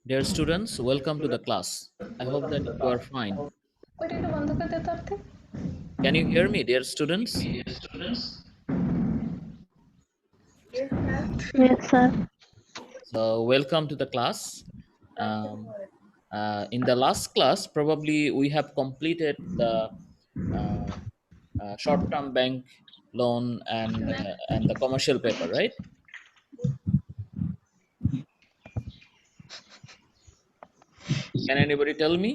Dear students, welcome to the class. I hope that you are fine. ওইটা একটু বন্ধ করে দে তো অর্থে। Can you hear me, dear students? Yes, sir. So, welcome to the class. Um, in the last class, probably we have completed the short-term bank loan and the commercial paper, right? Can anybody tell me?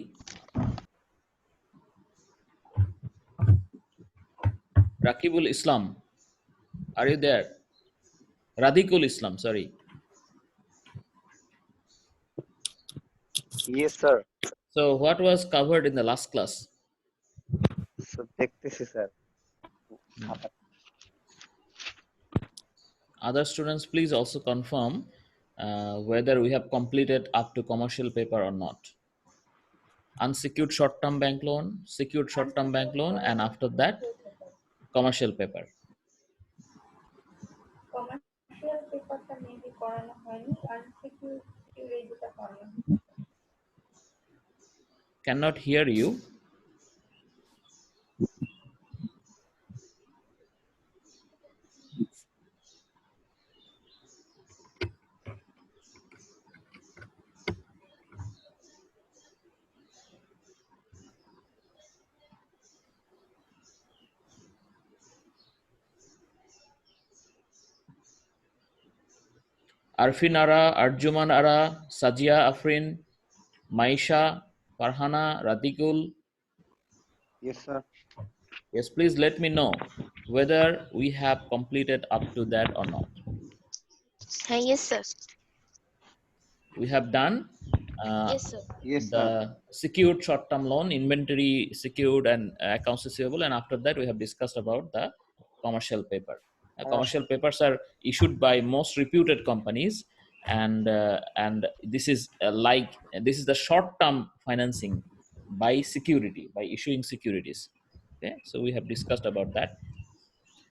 Rakibul Islam, are you there? Radikul Islam, sorry. Yes, sir. So, what was covered in the last class? So দেখতেছি sir. Other students, please also confirm whether we have completed up to commercial paper or not. Unsecured short-term bank loan, secured short-term bank loan, and after that, commercial paper. Commercial পেপারটা maybe করানো হয়নি unsecured এই দুটো করানো Cannot hear you. Arfin Ara, Arjuman Ara, Sajia Afrin, Maisha, Farhana, Radikul. Yes, sir. Yes, please let me know whether we have completed up to that or not. Yes, sir. We have done Yes, sir. Yes, sir. the secured short-term loan, inventory secured, and accounts receivable, and after that we have discussed about the commercial paper. Commercial papers are issued by most reputed companies, and this is this is the short-term financing by security, by issuing securities. Okay, so we have discussed about that.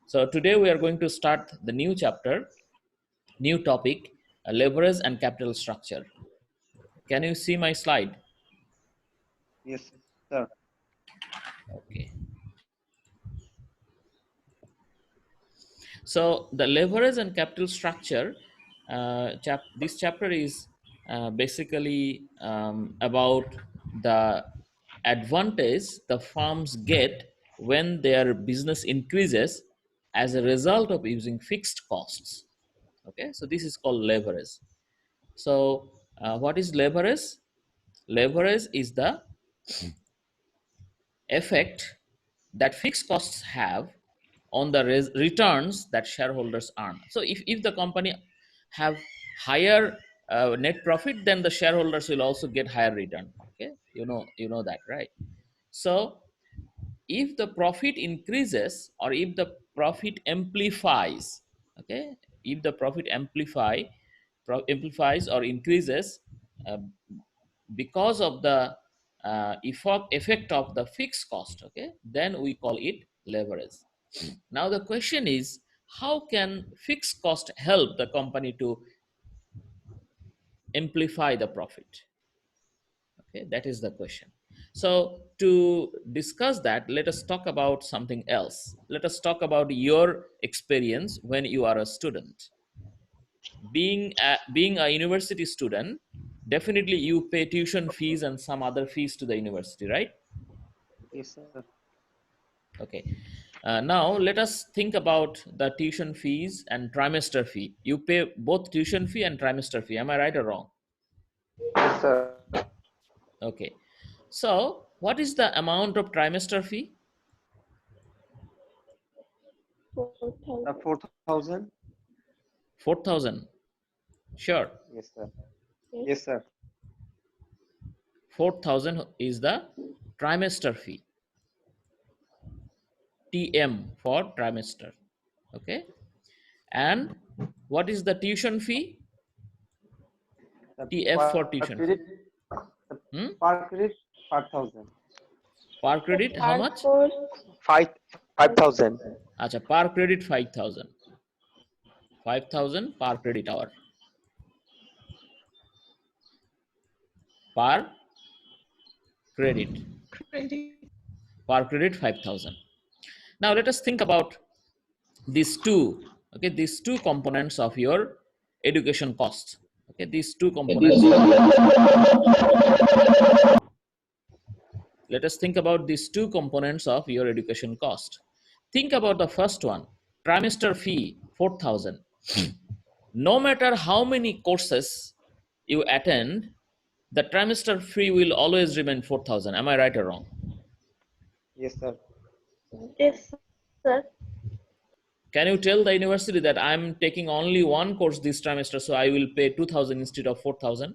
So today we are going to start the new chapter, new topic, leverage and capital structure. Can you see my slide? Yes, sir. Okay. So the leverage and capital structure, this chapter is basically about the advantage the firms get when their business increases as a result of using fixed costs. Okay, so this is called leverage. So what is leverage? Leverage is the effect that fixed costs have on the returns that shareholders earn. So if the company have higher net profit, then the shareholders will also get higher return. Okay, you know that, right? So if the profit increases or if the profit amplifies, okay, if the profit amplifies or increases uh, because of the effect of the fixed cost, okay, then we call it leverage. Now the question is, how can fixed cost help the company to amplify the profit? Okay, that is the question. So to discuss that, let us talk about something else. Let us talk about your experience when you are a student. Being a university student, definitely you pay tuition fees and some other fees to the university, right? Yes, sir. Okay. Now let us think about the tuition fees and trimester fee. You pay both tuition fee and trimester fee. Am I right or wrong? Yes, sir. Okay. So what is the amount of trimester fee? 4,000. 4,000. Sure. Yes, sir. Yes, sir. 4,000 is the trimester fee. TM for trimester. Okay. And what is the tuition fee? TF for tuition fee. Per credit 5,000. Per credit, how much? 5,000. Acha, per credit 5,000. 5,000 per credit hour. per credit. Credit. Per credit 5,000. Now let us think about these two. Okay, these two components of your education cost. Okay, these two components. Let us think about these two components of your education cost. Think about the first one, trimester fee 4,000. No matter how many courses you attend, the trimester fee will always remain 4,000. Am I right or wrong? Yes, sir. Yes, sir. Can you tell the university that I'm taking only one course this trimester, so I will pay 2,000 instead of 4,000?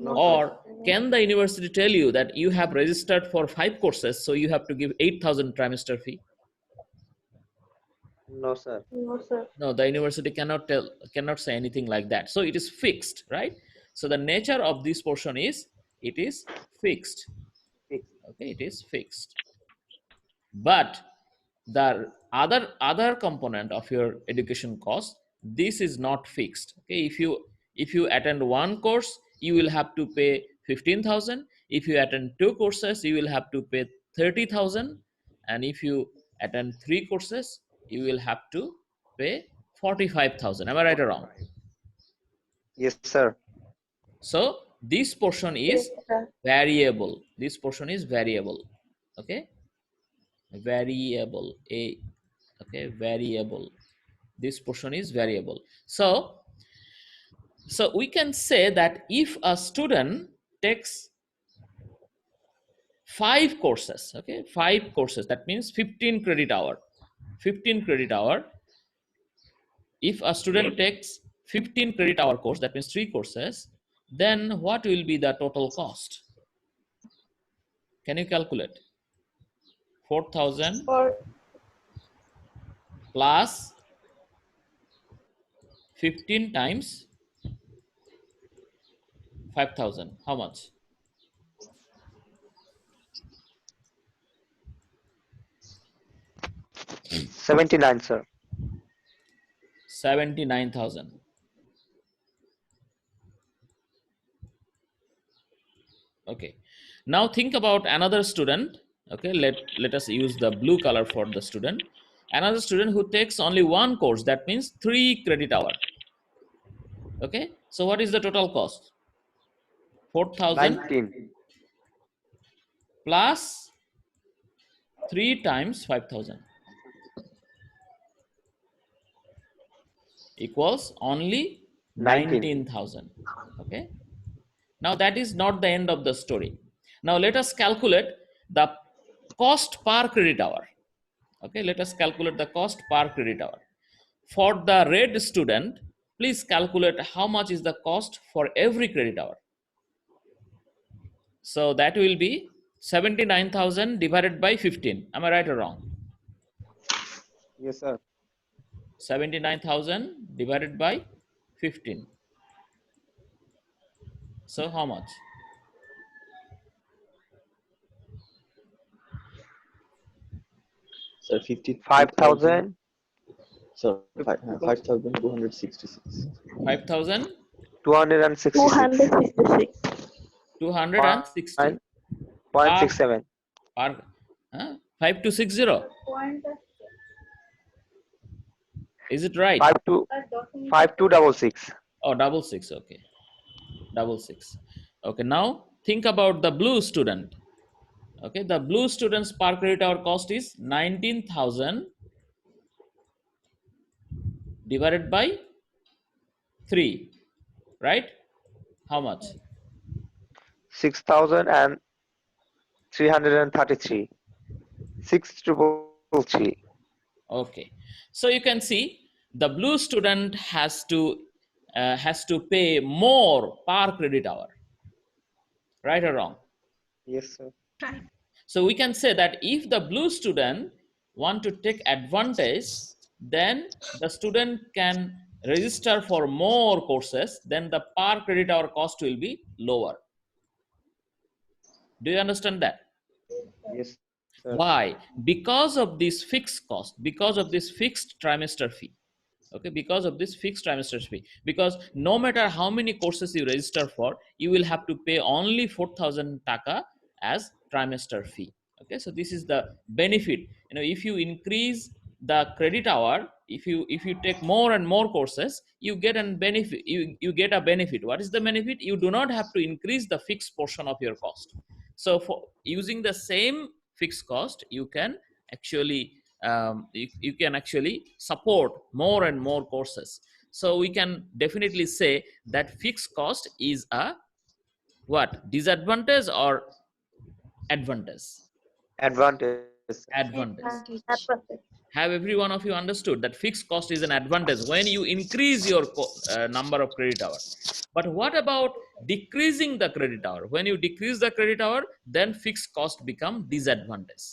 No, Or can the university tell you that you have registered for 5 courses, so you have to give 8,000 trimester fee? No, sir. No, sir. No, the university cannot say anything like that. So it is fixed, right? So the nature of this portion is it is fixed. Fixed. Okay, it is fixed. But the other component of your education cost, this is not fixed. Okay, if you attend one course, you will have to pay 15,000. If you attend 2 courses, you will have to pay 30,000, and if you attend 3 courses, you will have to pay 45,000. Am I right or wrong? Yes, sir. So this portion is Yes, sir. variable. This portion is variable. Okay, variable. Variable. This portion is variable. So we can say that if a student takes 5 courses, okay, 5 courses, that means 15 credit hour. 15 credit hour. If a student takes 15 credit hour course, that means 3 courses, then what will be the total cost? Can you calculate? 4,000 plus 15 times 5,000. How much? 79, sir. 79,000. Okay. Now think about another student. Okay, let us use the blue color for the student. Another student who takes only one course, that means 3 credit hour. Okay, so what is the total cost? 4,000 19. plus 3 times 5,000 equals only 19,000. Okay, now that is not the end of the story. Now let us calculate the cost per credit hour. Okay, let us calculate the cost per credit hour. For the red student, please calculate how much is the cost for every credit hour. So that will be 79,000 divided by 15. Am I right or wrong? Yes, sir. 79,000 divided by 15. So how much? Sir, 5,000. Sir, 5,266. 5,000 266. 260 0.67. per 5260. Is it right? 5266. Oh, 66. Okay, 66. Okay, now think about the blue student. Okay, the blue student's per credit hour cost is 19,000 divided by 3, right? How much? 6,333. 6,333. Okay, so you can see the blue student has to pay more per credit hour, right or wrong? Yes, sir. Right. So we can say that if the blue student want to take advantage, then the student can register for more courses, then the per credit hour cost will be lower. Do you understand that? Yes, sir. Why? Because of this fixed cost, because of this fixed trimester fee. Okay, because of this fixed trimester fee. Because no matter how many courses you register for, you will have to pay only 4,000 taka as trimester fee. Okay, so this is the benefit. You know, if you increase the credit hour, if you take more and more courses, you get a benefit. You get a benefit. What is the benefit? You do not have to increase the fixed portion of your cost. So for using the same fixed cost, you can actually you can actually support more and more courses. So we can definitely say that fixed cost is a what, disadvantage or advantage? Advantage. Advantage. Advantage. Have every one of you understood that fixed cost is an advantage when you increase your number of credit hours? But what about decreasing the credit hour? When you decrease the credit hour, then fixed cost become disadvantage.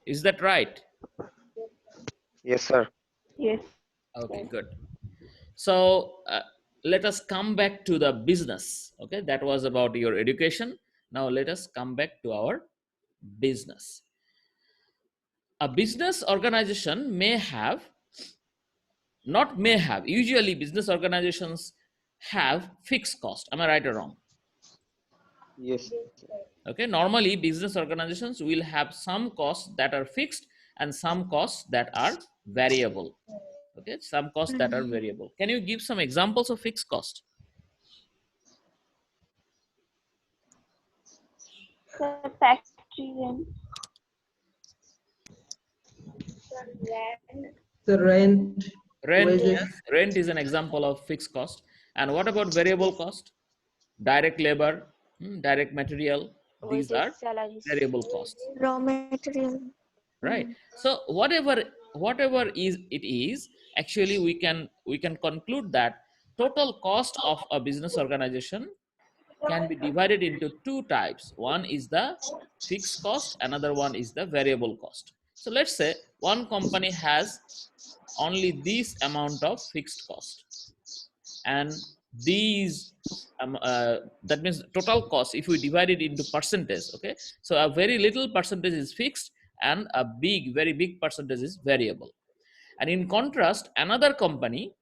Is that right? Yes, sir. Yes. Okay, good. So let us come back to the business. Okay, that was about your education. Now let us come back to our business. A business organization may have, not may have, usually business organizations have fixed cost. Am I right or wrong? Yes. Okay, normally business organizations will have some costs that are fixed and some costs that are variable. Okay, some costs that are variable. Can you give some examples of fixed cost? Sir, factory rent. The rent, Rent, wages. yes, rent is an example of fixed cost. And what about variable cost? Direct labor, direct material, these Wages, are salaries. variable costs, Raw material. right? So whatever is it is, actually we can conclude that total cost of a business organization can be divided into two types. One is the fixed cost, another one is the variable cost. So let's say one company has only this amount of fixed cost, and these that means total cost, if we divide it into percentage, okay, so a very little percentage is fixed and a very big percentage is variable. And in contrast, another company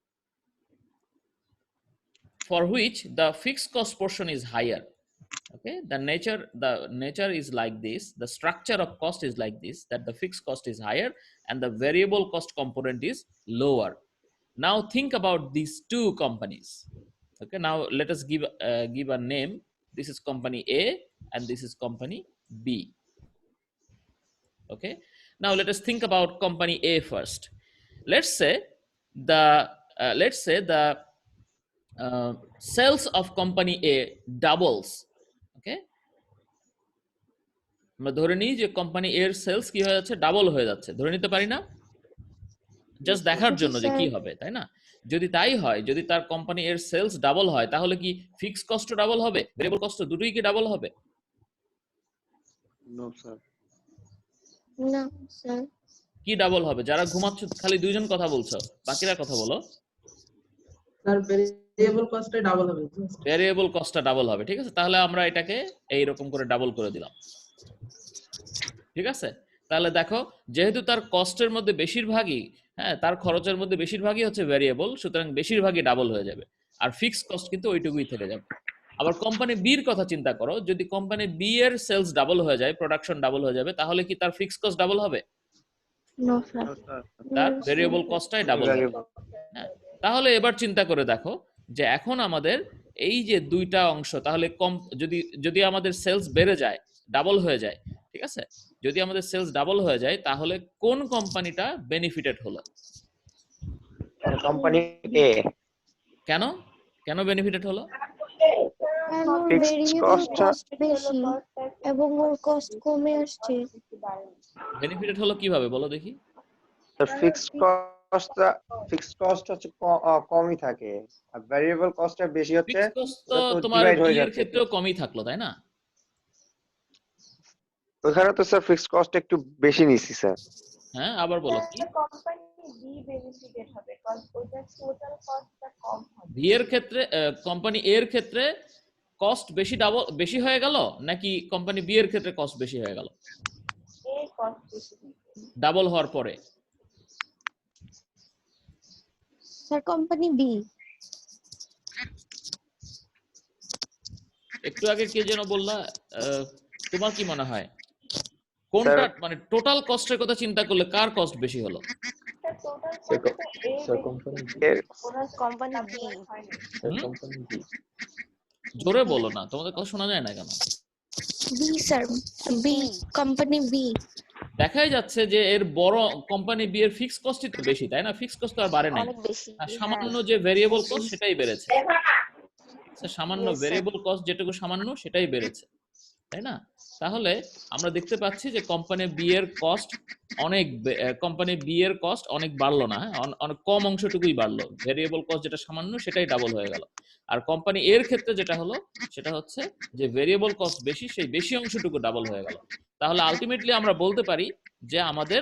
for which the fixed cost portion is higher, okay, the nature is like this, the structure of cost is like this, that the fixed cost is higher and the variable cost component is lower. Now think about these two companies. Okay, now let us give a name. This is company A and this is company B. Okay, now let us think about company A first. Let's say the sales of company A doubles. Okay, আমরা ধরে নিই যে company এর sales কি হয়ে যাচ্ছে, double হয়ে যাচ্ছে, ধরে নিতে পারি না, জাস্ট দেখার জন্য যে কি হবে, তাই না? যদি তাই হয়, যদি তার কোম্পানি এর সেলস ডাবল হয়, তাহলে কি ফিক্স কস্ট ডাবল হবে, ভেরিয়েবল কস্ট দুটোই কি ডাবল হবে? No, sir. No, sir. কি ডাবল হবে? যারা ঘুমাচ্ছ খালি দুইজন কথা বলছো, বাকিরা কথা বলো। তার ভেরিয়েবল কস্টে ডাবল হবে। ভেরিয়েবল কস্টটা ডাবল হবে, ঠিক আছে? তাহলে আমরা এটাকে এই রকম করে ডাবল করে দিলাম, ঠিক আছে? তাহলে দেখো, যেহেতু তার কস্টের মধ্যে বেশিরভাগই, হ্যাঁ, তার খরচের মধ্যে বেশিরভাগই হচ্ছে ভেরিয়েবল, সুতরাং বেশিরভাগই ডাবল হয়ে যাবে, আর ফিক্সড কস্ট কিন্তু ওইটুকুই থেকে যাবে। আবার কোম্পানি বির কথা চিন্তা করো, যদি কোম্পানি বি এর সেলস ডাবল হয়ে যায়, প্রোডাকশন ডাবল হয়ে যাবে, তাহলে কি তার ফিক্সড কস্ট ডাবল হবে? No, sir. তার ভেরিয়েবল কস্টটাই ডাবল হবে। হ্যাঁ, তাহলে এবার চিন্তা করে দেখো যে এখন আমাদের এই যে দুইটা অংশ, তাহলে কম যদি আমাদের সেলস বেড়ে যায়, ডাবল হয়ে যায়, ঠিক আছে, যদি আমাদের সেলস ডাবল হয়ে যায়, তাহলে কোন কোম্পানিটা বেনিফিটেড হলো? কোম্পানি এ। কেন কেন বেনিফিটেড হলো? কারণ Fixed ভেরিয়েবল cost কস্ট বেশি এবং ওর কস্ট কমে আসছে। বেনিফিটেড হলো কিভাবে বলো দেখি? তো ফিক্সড কস্ট হচ্ছে কমই থাকে, আর ভেরিয়েবল কস্টটা বেশি হচ্ছে, ফিক্সড কস্ট তো ওটা তো তোমার divide হয়ে বি এর যাচ্ছে। ক্ষেত্রেও কমই থাকলো, তাই না? ওখানে তো স্যার ফিক্সড কস্ট একটু বেশি নিছি স্যার। হ্যাঁ, আবার বলো কি? কোম্পানি বি বেনিফিটেড হবে কারণ ওটার টোটাল কস্টটা কম হবে। বি এর ক্ষেত্রে, কোম্পানি এ এর ক্ষেত্রে কস্ট বেশি হয়ে গেল, নাকি কোম্পানি বি এর ক্ষেত্রে কস্ট বেশি হয়ে গেল? এ কস্ট বেশি হবে। ডাবল হওয়ার পরে? Sir company B. একটু আগে কে যেন বললা, তোমার কি মনে হয় কোনটা, মানে টোটাল কস্টের কথা চিন্তা করলে কার কস্ট বেশি হলো? Total company B. জোরে বলো না, তোমাদের কথা শোনা যায় না কেন? B sir, B, company B. দেখাই যাচ্ছে যে এর বড় কোম্পানি বি এর ফিক্স কস্টই তো বেশি, তাই না? ফিক্স কস্ট তো আর বাড়ে নাই, অনেক বেশি। সামান্য যে ভেরিয়েবল কস্ট সেটাই বেড়েছে। সামান্য Yes, sir. ভেরিয়েবল কস্ট যেটুকু সামান্য সেটাই বেড়েছে, তাই না? তাহলে আমরা দেখতে পাচ্ছি যে কোম্পানি বি এর কস্ট অনেক বাড়লো না, অনেক কম অংশটুকুই বাড়লো। ভেরিয়েবল কস্ট যেটা সামান্য সেটাই ডাবল হয়ে গেল। আর কোম্পানি এর ক্ষেত্রে যেটা হলো সেটা হচ্ছে যে ভেরিয়েবল কস্ট বেশি, সেই বেশি অংশটুকু ডাবল হয়ে গেল। তাহলে আলটিমেটলি আমরা বলতে পারি যে আমাদের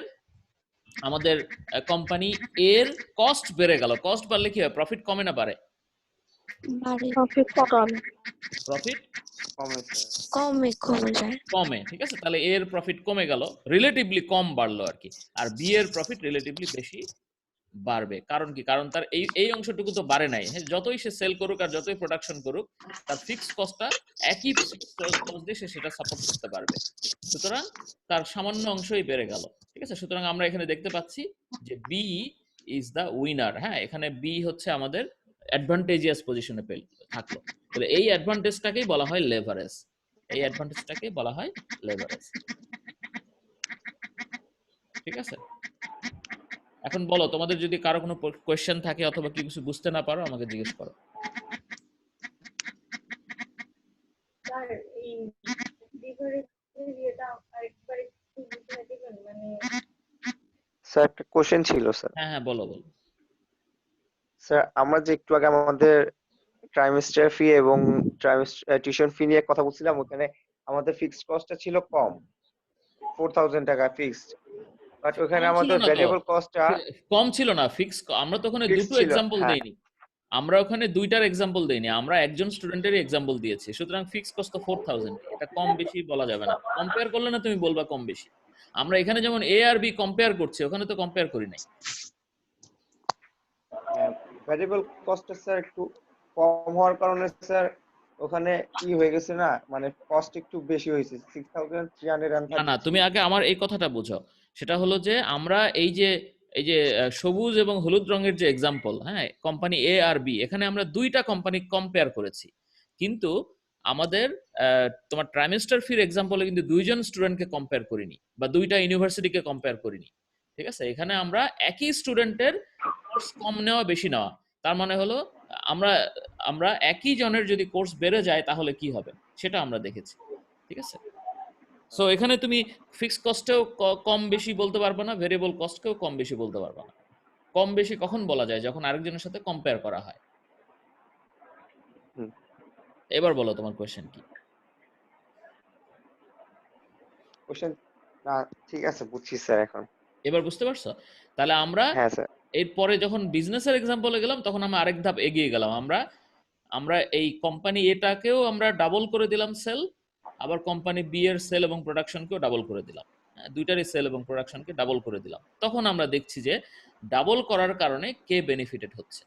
কোম্পানি এর কস্ট বেড়ে গেল। কস্ট বাড়লে কি হয়? প্রফিট কমে না বাড়ে? প্রফিট প্রফিট কমে যায়। কমে, ঠিক আছে? তাহলে এর প্রফিট কমে গেল, রিলেটিভলি কম বাড়লো আর কি। আর বি এর প্রফিট রিলেটিভলি বেশি বাড়বে। কারণ কি? কারণ তার এই অংশটুকু তো বাড়ে নাই। হ্যাঁ, যতই সে সেল করুক আর যতই প্রোডাকশন করুক, তার ফিক্সড কস্টটা একই কস্ট দিয়ে সে সেটা সাপোর্ট করতে পারবে। সুতরাং তার সামান্য অংশই বেড়ে গেল, ঠিক আছে? সুতরাং আমরা এখানে দেখতে পাচ্ছি যে বি ইজ দ্য উইনার। হ্যাঁ, এখানে বি হচ্ছে আমাদের অ্যাডভান্টেজিয়াস পজিশনে থাকলো। তাহলে এই অ্যাডভান্টেজটাকেই বলা হয় লেভারেজ। এই অ্যাডভান্টেজটাকে বলা হয় লেভারেজ, ঠিক আছে? এখন বলো, তোমাদের যদি কারো কোনো কোয়েশ্চেন থাকে অথবা কি কিছু বুঝতে না পারো আমাকে জিজ্ঞেস করো। স্যার এই লিভারেজের ইয়েটা আরেকবার একটু বুঝিয়ে দিবেন, মানে স্যার একটা কোশ্চেন ছিল স্যার। হ্যাঁ, বলো। স্যার আমরা যে একটু আগে আমাদের ট্রাইমেস্টার ফি এবং টিউশন ফি নিয়ে কথা বলছিলাম, ওখানে আমাদের ফিক্সড কস্টটা ছিল কম, 4000 টাকা ফিক্সড, বাট ওখানে কম ছিল আমাদের না তো, ভ্যারিয়েবল কস্টটা কম ছিল না ফিক্স। আমরা তো ওখানে ফিক্সড দুটো ছিল। এক্সাম্পল হ্যাঁ, দেইনি, আমরা ওখানে দুইটার এক্সাম্পল দেইনি, আমরা একজন স্টুডেন্টেরই এক্সাম্পল দিয়েছি। সুতরাং ফিক্স কস্ট তো 4000, এটা কম বেশি বলা যাবে না। কম্পেয়ার করলে না তুমি বলবা কম বেশি। আমরা এখানে যেমন এ আর বি কম্পেয়ার করছি, ওখানে তো কম্পেয়ার করি নাই। ভ্যারিয়েবল কস্টটা স্যার একটু কম হওয়ার কারণে স্যার ওখানে কি হয়ে গেছে না, মানে কস্ট একটু বেশি হয়েছে, 6330। না, তুমি আগে আমার এই কথাটা বুঝো। সেটা হলো যে আমরা এই যে সবুজ এবং হলুদ রঙের যে এক্সাম্পল, হ্যাঁ, কোম্পানি এ আর বি, এখানে আমরা দুইটা কোম্পানি কম্পেয়ার করেছি। কিন্তু আমাদের তোমার ট্রাইমেস্টার ফির এক্সাম্পলে কিন্তু দুইজন স্টুডেন্টকে কম্পেয়ার করিনি বা দুইটা ইউনিভার্সিটিকে কম্পেয়ার করিনি, ঠিক আছে? এখানে আমরা একই স্টুডেন্টের কোর্স কম নেওয়া বেশি নেওয়া, তার মানে হলো আমরা আমরা একই জনের যদি কোর্স বেড়ে যায় তাহলে কি হবে সেটা আমরা দেখেছি, ঠিক আছে? সো এখানে তুমি ফিক্সড কস্টেও কম বেশি বলতে পারবে না, ভেরিয়েবল কস্টকেও কম বেশি বলতে পারবে না। কম বেশি কখন বলা যায়? যখন আরেকজনের সাথে কম্পেয়ার করা হয়। হুম। এবার বলো তোমার কোশ্চেন কি? কোশ্চেন না, ঠিক আছে বুঝছি স্যার এখন। এবার বুঝতে পারছো? তাহলে আমরা হ্যাঁ স্যার। এরপরে যখন বিজনেসের এক্সাম্পলে গেলাম তখন আমরা আরেক ধাপ এগিয়ে গেলাম। আমরা এই কোম্পানি এটাকেও আমরা ডাবল করে দিলাম সেল, আবার কোম্পানি বি এর সেল এবং প্রোডাকশনকেও ডাবল করে দিলাম। হ্যাঁ, দুইটারই সেল এবং প্রোডাকশনকে ডাবল করে দিলাম। তখন আমরা দেখছি যে ডাবল করার কারণে কে বেনিফিটেড হচ্ছে।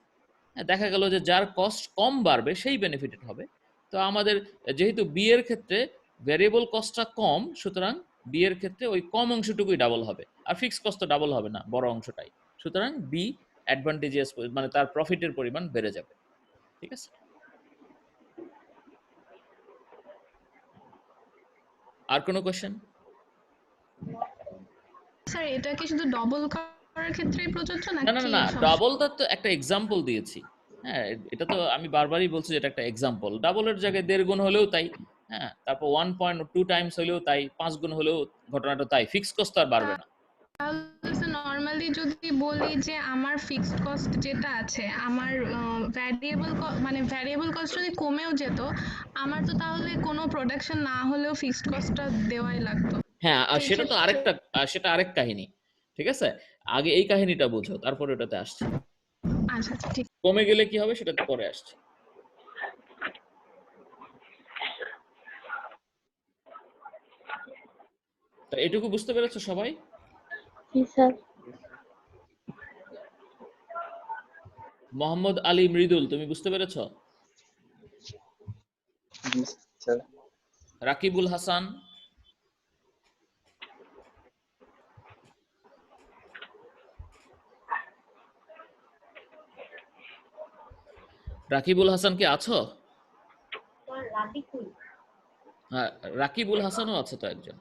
হ্যাঁ, দেখা গেল যে যার কস্ট কম বাড়বে সেই বেনিফিটেড হবে। তো আমাদের যেহেতু বি এর ক্ষেত্রে ভ্যারিয়েবল কস্টটা কম, সুতরাং বি এর ক্ষেত্রে ওই কম অংশটুকুই ডাবল হবে, আর ফিক্সড কস্ট তো ডাবল হবে না, বড় অংশটাই। সুতরাং বি অ্যাডভান্টেজিয়াস, মানে তার প্রফিটের পরিমাণ বেড়ে যাবে, ঠিক আছে? আর কোনো কোশ্চেন? স্যার এটা কি শুধু ডবল করার ক্ষেত্রেই প্রযোজ্য না না নাকি না, সব? ডাবলটা তো একটা এক্সাম্পল দিয়েছি। হ্যাঁ, এটা তো আমি বারবারই বলছি যে এটা একটা এক্সাম্পল। ডাবলের জায়গায় 1.5 গুণ হলেও তাই, হ্যাঁ, তারপর 1.2 টাইমস হলেও তাই, 5 গুণ হলেও ঘটনাটা তাই। ফিক্স কস্ট তো আর বাড়বে না। তাহলে নরমালি যদি বলি যে আমার ফিক্সড কস্ট যেটা আছে, আমার ভ্যারিয়েবল কস্ট যদি কমেও যেত, আমার তো তাহলে কোনো প্রোডাকশন না হলেও ফিক্সড কস্টটা দেওয়াই লাগতো। হ্যাঁ, আর এই সেটা তো ক্ষেত্রে সেটা আরেক কাহিনী, ঠিক আছে? আগে এই কাহিনীটা বুঝো, তারপর এটাতে আসছি। আচ্ছা ঠিক। কমে গেলে কি হবে সেটাতে পরে আসছে। তো এটুকু বুঝতে পেরেছো সবাই? জি স্যার। মোহাম্মদ আলী মৃদুল, তুমি বুঝতে পেরেছো? জি স্যার। রাকিবুল হাসান, রাকিবুল হাসান কি আছো? তোমার রাবিকুল হ্যাঁ, রাকিবুল হাসানও আছে তো একজন।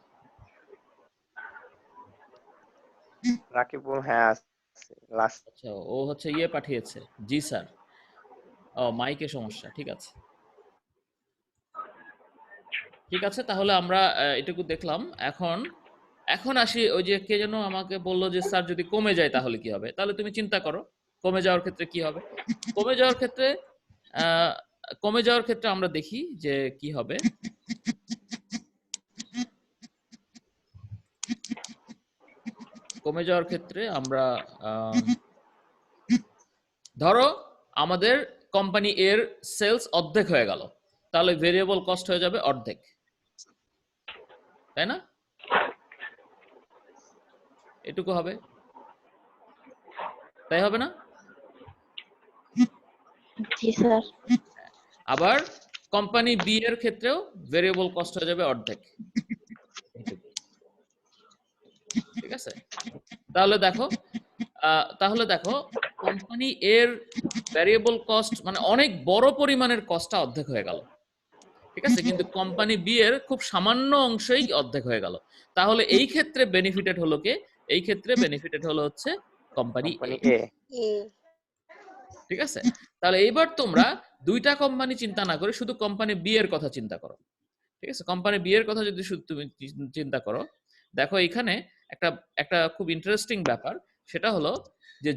রাকিবুল, হ্যাঁ আছে, লাস্ট। আচ্ছা, ও হচ্ছে ইয়ে পাঠিয়েছে। জি স্যার। ও, মাইকে সমস্যা, ঠিক আছে। ঠিক আছে, তাহলে আমরা এটুকু দেখলাম। এখন এখন আসি, ওই যে কে যেন আমাকে বললো যে স্যার যদি কমে যায় তাহলে কি হবে? তাহলে তুমি চিন্তা করো কমে যাওয়ার ক্ষেত্রে কি হবে। কমে যাওয়ার ক্ষেত্রে আহ, কমে যাওয়ার ক্ষেত্রে আমরা দেখি যে কি হবে। কমে যাওয়ার ক্ষেত্রে আমরা ধরো আমাদের কোম্পানি এর সেলস অর্ধেক হয়ে গেল, তাহলে ভেরিয়েবল কস্ট হয়ে যাবে অর্ধেক, তাই না? এটুকু হবে, তাই হবে না? জি স্যার। আবার কোম্পানি বি এর ক্ষেত্রেও ভেরিয়েবল কস্ট হয়ে যাবে অর্ধেক, এইটুকু। ঠিক আছে, তাহলে দেখো কোম্পানি এর ভ্যারিয়েবল কস্ট মানে অনেক বড় পরিমাণের কস্টটা অর্ধেক হয়ে গেল, ঠিক আছে, কিন্তু কোম্পানি বি এর খুব সামান্য অংশই অর্ধেক হয়ে গেল। তাহলে এই ক্ষেত্রে বেনিফিটেড হলো কে? এই ক্ষেত্রে বেনিফিটেড হলো হচ্ছে কোম্পানি কোম্পানি এ। এ। ঠিক আছে, তাহলে এইবার তোমরা দুইটা কোম্পানি চিন্তা না করে শুধু কোম্পানি বি এর কথা চিন্তা করো। ঠিক আছে, কোম্পানি বি এর কথা যদি শুধু তুমি চিন্তা করো, দেখো এখানে একটা একটা খুব ইন্টারেস্টিং ব্যাপার, সেটা হলো যে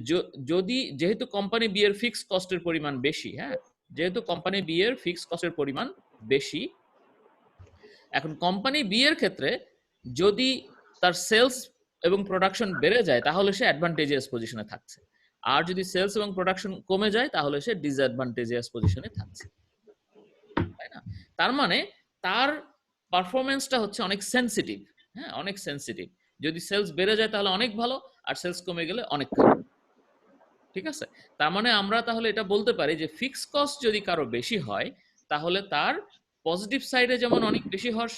যেহেতু কোম্পানি বি এর ফিক্সড কস্টের পরিমাণ বেশি, হ্যাঁ, যেহেতু কোম্পানি বি এর ফিক্সড কস্টের পরিমাণ বেশি, এখন কোম্পানি বি এর ক্ষেত্রে যদি তার সেলস এবং প্রোডাকশন বেড়ে যায় তাহলে সে অ্যাডভান্টেজিয়াস পজিশনে থাকছে, আর যদি সেলস এবং প্রোডাকশন কমে যায় তাহলে সে ডিসঅ্যাডভান্টেজিয়াস পজিশনে থাকছে, তাই না? তার মানে তার পারফরমেন্সটা হচ্ছে অনেক সেনসিটিভ, হ্যাঁ, অনেক সেনসিটিভ। যদি সেলস বেড়ে যায় তাহলে অনেক ভালো, আর সেলস কমে গেলে অনেক খারাপ। ঠিক আছে, তার মানে আমরা তাহলে এটা বলতে পারি যে ফিক্স কস্ট যদি কারো বেশি হয় তাহলে তার পজিটিভ সাইডে যেমন অনেক বেশি হওয়ার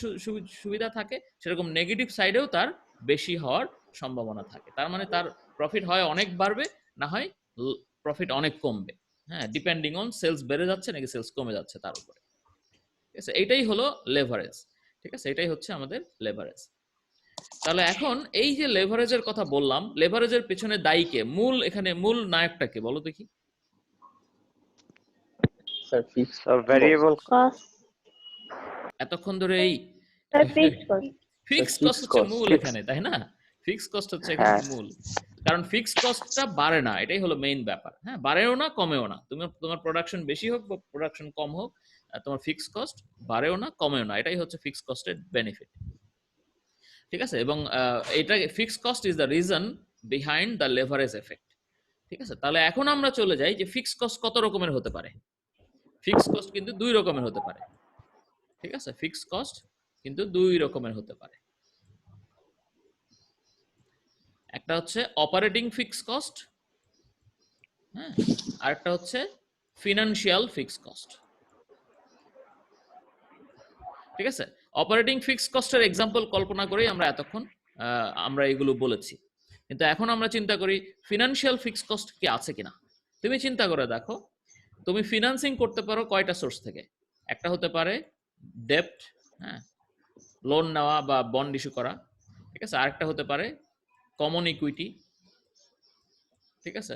সুবিধা থাকে, সেরকম নেগেটিভ সাইডেও তার বেশি হওয়ার সম্ভাবনা থাকে। তার মানে তার প্রফিট হয় অনেক বাড়বে, না হয় প্রফিট অনেক কমবে, হ্যাঁ, ডিপেন্ডিং অন সেলস বেড়ে যাচ্ছে নাকি সেলস কমে যাচ্ছে তার উপরে। ঠিক আছে, এটাই হলো লেভারেজ। ঠিক আছে, এটাই হচ্ছে আমাদের লেভারেজ। তাহলে এখন এই যে লেভারেজের কথা বললাম, লেভারেজের পেছনে দায়ী কে? এখানে মূল নায়কটা কে বলো দেখি? Sir fixed variable cost. এতক্ষণ ধরে এই sir fixed cost. Fix cost হচ্ছে মূল এখানে, তাই না? ফিক্স কস্ট হচ্ছে এখানে মূল, কারণ ফিক্স কস্টটা বাড়ে না, এটাই হলো মেইন ব্যাপার। হ্যাঁ, বাড়েও না কমেও না, তোমার প্রোডাকশন বেশি হোক বা প্রোডাকশন কম হোক, তোমার ফিক্স কস্ট বাড়েও না কমেও না, এটাই হচ্ছে ফিক্স কস্টের বেনিফিট। ঠিক আছে, এবং এটা fix cost is the reason behind the leverage effect. ঠিক আছে, তাহলে এখন আমরা চলে যাই যে ফিক্স কস্ট কত রকমের হতে পারে। ফিক্স কস্ট কিন্তু দুই রকমের হতে পারে। ঠিক আছে, ফিক্স কস্ট কিন্তু দুই রকমের হতে পারে। একটা হচ্ছে অপারেটিং ফিক্স কস্ট, হ্যাঁ, আর একটা হচ্ছে ফিনান্সিয়াল ফিক্স কস্ট। ঠিক আছে, অপারেটিং ফিক্স কস্টের এক্সাম্পল কল্পনা করেই আমরা এতক্ষণ আমরা এগুলো বলেছি, কিন্তু এখন আমরা চিন্তা করি ফিনান্সিয়াল ফিক্স কস্ট কি আছে কিনা। তুমি চিন্তা করে দেখো, তুমি ফিনান্সিং করতে পারো কয়টা সোর্স থেকে? একটা হতে পারে ডেপ্ট, হ্যাঁ, লোন নেওয়া বা বন্ড ইস্যু করা। ঠিক আছে, আরেকটা হতে পারে কমন ইকুইটি। ঠিক আছে,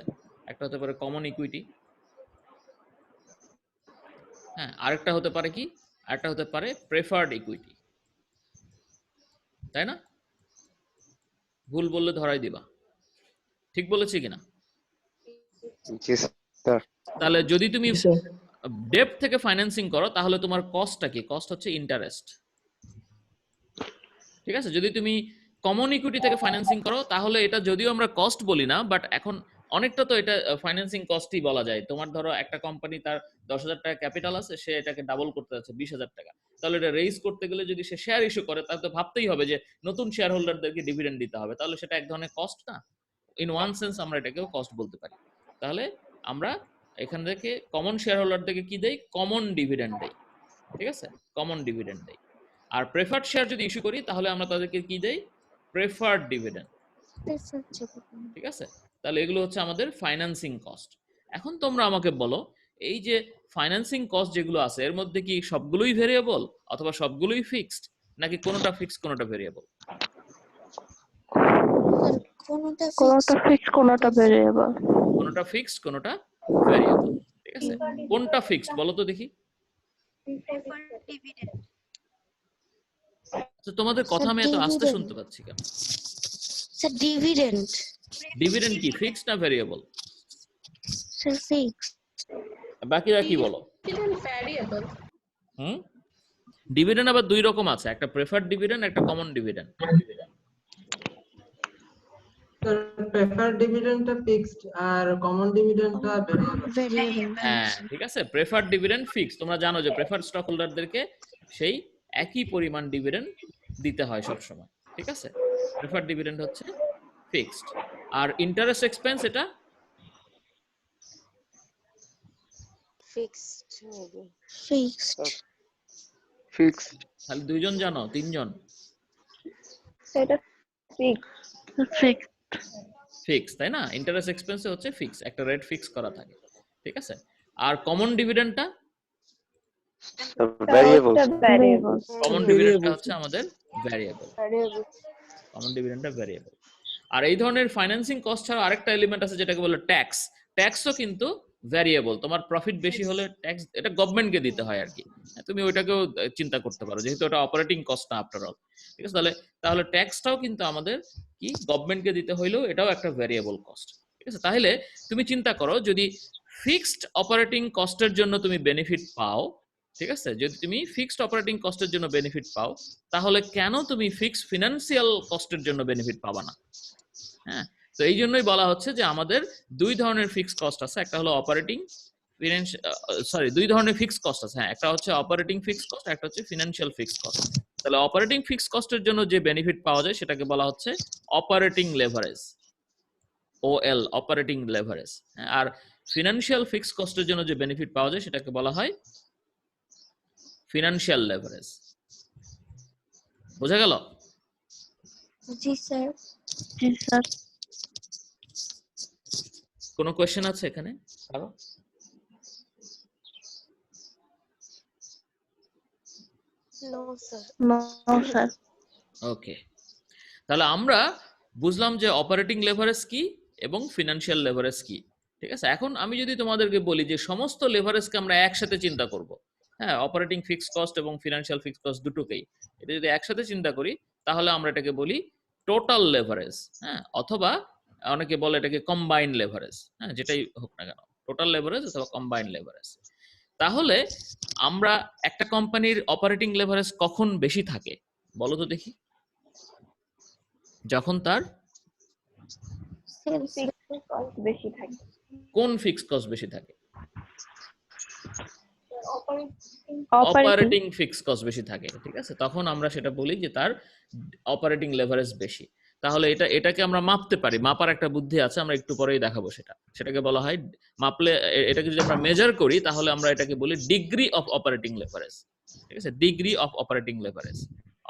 একটা হতে পারে কমন ইকুইটি, হ্যাঁ, আরেকটা হতে পারে কি, আরেকটা হতে পারে প্রেফার্ড ইকুইটি, তাই না? ভুল বললে ধরাই দিবা, ঠিক বলেছি কিনা? জি স্যার। তাহলে যদি তুমি ডেপ্ট থেকে ফাইন্যান্সিং করো তাহলে তোমার কস্টটা কি? কস্ট হচ্ছে ইন্টারেস্ট। ঠিক আছে, যদি তুমি কমন ইকুইটি থেকে ফাইন্যান্সিং করো তাহলে এটা যদিও আমরা কস্ট বলি না, বাট এখন অনেকটা তো এটা ফাইন্যান্সিং কস্টই বলা যায়। তোমার ধরো একটা কোম্পানি তার 10,000 টাকা ক্যাপিটাল আছে, সে এটাকে ডাবল করতে যাচ্ছে 20,000 টাকা, তাহলে এটা রেইজ করতে গেলে যদি সে শেয়ার ইস্যু করে, তাহলে তো ভাবতেই হবে যে নতুন শেয়ার হোল্ডারদেরকে ডিভিডেন্ড দিতে হবে, তাহলে সেটা এক ধরনের কস্ট না? ইন ওয়ান সেন্স আমরা এটাকেও কস্ট বলতে পারি। তাহলে আমরা এখান থেকে কমন শেয়ার হোল্ডারদেরকে কি দেই? কমন ডিভিডেন্ড দেই, ঠিক আছে? কমন ডিভিডেন্ড দেই। আর প্রেফার্ড শেয়ার যদি ইস্যু করি তাহলে আমরা তাদেরকে কি দেই? প্রেফার্ড ডিভিডেন্ড, ঠিক আছে? তাহলে এগুলো হচ্ছে আমাদের ফাইন্যান্সিং কস্ট। এখন তোমরা আমাকে বলো, এই যে ফাইন্যান্সিং কস্ট যেগুলো আছে এর মধ্যে কি সবগুলোই ভেরিয়েবল অথবা সবগুলোই ফিক্সড, নাকি কোনোটা ফিক্সড কোনোটা ভেরিয়েবল? কোনটা ফিক্স কোনটা ভেরিয়েবল। কোনোটা ফিক্সড কোনোটা ভেরিয়েবল, ঠিক আছে? কোনটা ফিক্সড বলো তো দেখি। তো তোমাদের কথা আমি এত আস্তে শুনতে পাচ্ছি কেন? স্যার ডিভিডেন্ড ডিভিডেন্ড কি ফিক্সড না ভেরিয়েবল? স্যার ফিক্স বাকিরা কি বলো? ভ্যারিয়েবল। ডিভিডেন্ড আবার দুই রকম আছে, একটা প্রেফার্ড ডিভিডেন্ড, একটা কমন ডিভিডেন্ড। প্রেফার ডিভিডেন্ডটা ফিক্সড আর কমন ডিভিডেন্ডটা ভেরিয়েবল। হ্যাঁ ঠিক আছে, প্রেফার্ড ডিভিডেন্ড ফিক্স। তোমরা জানো যে প্রেফার্ড স্টক হোল্ডারদেরকে সেই একই পরিমাণ ডিভিডেন্ড দিতে হয় সব সময়, ঠিক আছে? প্রেফার্ড ডিভিডেন্ড হচ্ছে ফিক্সড। আর ইন্টারেস্ট এক্সপেন্স এটা ফিক্সড খালি দুইজন জানো, তিনজন? সেটা ফিক্স ফিক্স, তাই না? ইন্টারেস্ট এক্সপেন্স হচ্ছে ফিক্স, একটা রেট ফিক্স করা থাকে, ঠিক আছে? আর কমন ডিভিডেন্ডটা ভেরিয়েবল। কমন ডিভিডেন্ডটা হচ্ছে আমাদের ভ্যারিয়েবল। কমন ডিভিডেন্ডটা ভ্যারিয়েবল। আর এই ধরনের ফাইন্যান্সিং কস্ট ছাড়া আরেকটা এলিমেন্ট আছে যেটাকে বলে ট্যাক্স। ট্যাক্সও কিন্তু ভ্যারিয়েবল। তোমার প্রফিট বেশি হলে ট্যাক্স এটা গভর্নমেন্টকে দিতে হয় আর কি। তুমি ওইটাকেও চিন্তা করতে পারো, যেহেতু ওটা অপারেটিং কস্ট না আফটার অল, ঠিক আছে? তাহলে ট্যাক্সটাও কিন্তু আমাদের কি গভর্নমেন্টকে দিতে হইলেও এটাও একটা ভ্যারিয়েবল কস্ট, ঠিক আছে? তাহলে তুমি চিন্তা করো, যদি ফিক্সড অপারেটিং কস্টের জন্য তুমি বেনিফিট পাও, ঠিক আছে, যদি তুমি ফিক্সড অপারেটিং কস্টের জন্য বেনিফিট পাও, তাহলে কেন তুমি ফিক্সড ফিনান্সিয়াল কস্টের জন্য বেনিফিট পাবা না? হ্যাঁ, তো এই জন্যই বলা হচ্ছে যে আমাদের দুই ধরনের ফিক্সড কস্ট আছে, একটা হলো অপারেটিং দুই ধরনের ফিক্সড কস্ট আছে। হ্যাঁ, একটা হচ্ছে অপারেটিং ফিক্সড কস্ট, একটা হচ্ছে ফিনান্সিয়াল ফিক্সড কস্ট। তাহলে অপারেটিং ফিক্সড কস্টের জন্য যে বেনিফিট পাওয়া যায় সেটাকে বলা হচ্ছে operating leverage, OL, operating leverage. আর ফিনান্সিয়াল ফিক্সড কস্টের জন্য যে বেনিফিট পাওয়া যায় সেটাকে বলা হয় ফিনান্সিয়াল লেভারেজ। বোঝা গেল? জি স্যার। কোনো কোয়েশ্চেন আছে এখানে কারো? No sir. ওকে, তাহলে আমরা বুঝলাম যে অপারেটিং লেভারেজ কি এবং ফিনান্সিয়াল লেভারেজ কি, ঠিক আছে? এখন আমি যদি তোমাদেরকে বলি যে সমস্ত লেভারেজকে আমরা একসাথে চিন্তা করব, হ্যাঁ, অপারেটিং ফিক্সড কস্ট এবং ফিনান্সিয়াল ফিক্সড কস্ট দুটোকেই, এটা যদি একসাথে চিন্তা করি তাহলে আমরা এটাকে বলি টোটাল লেভারেজ, হ্যাঁ, অথবা অনেকে বলে এটাকে কম্বাইন্ড লেভারেজ, হ্যাঁ, যেটাই হোক না কেন, টোটাল লেভারেজ অথবা কম্বাইন্ড লেভারেজ। তাহলে আমরা একটা কোম্পানির অপারেটিং লেভারেজ কখন বেশি থাকে বলো তো দেখি? যখন তার বেশি থাকে। কোন ফিক্সড কস্ট বেশি থাকে? অপারেটিং অপারেটিং ফিক্সড কস্ট বেশি থাকে, ঠিক আছে? তখন আমরা সেটা বলি যে তার অপারেটিং লেভারেজ বেশি। তাহলে এটাকে আমরা মাপতে পারি, মাপার একটা বুদ্ধি আছে, আমরা একটু পরেই দেখাবো সেটাকে বলা হয় মাপলে। এটাকে যদি আমরা মেজার করি তাহলে আমরা এটাকে বলি ডিগ্রি অফ অপারেটিং লেভারেজ, ঠিক আছে? ডিগ্রি অফ অপারেটিং লেভারেজ,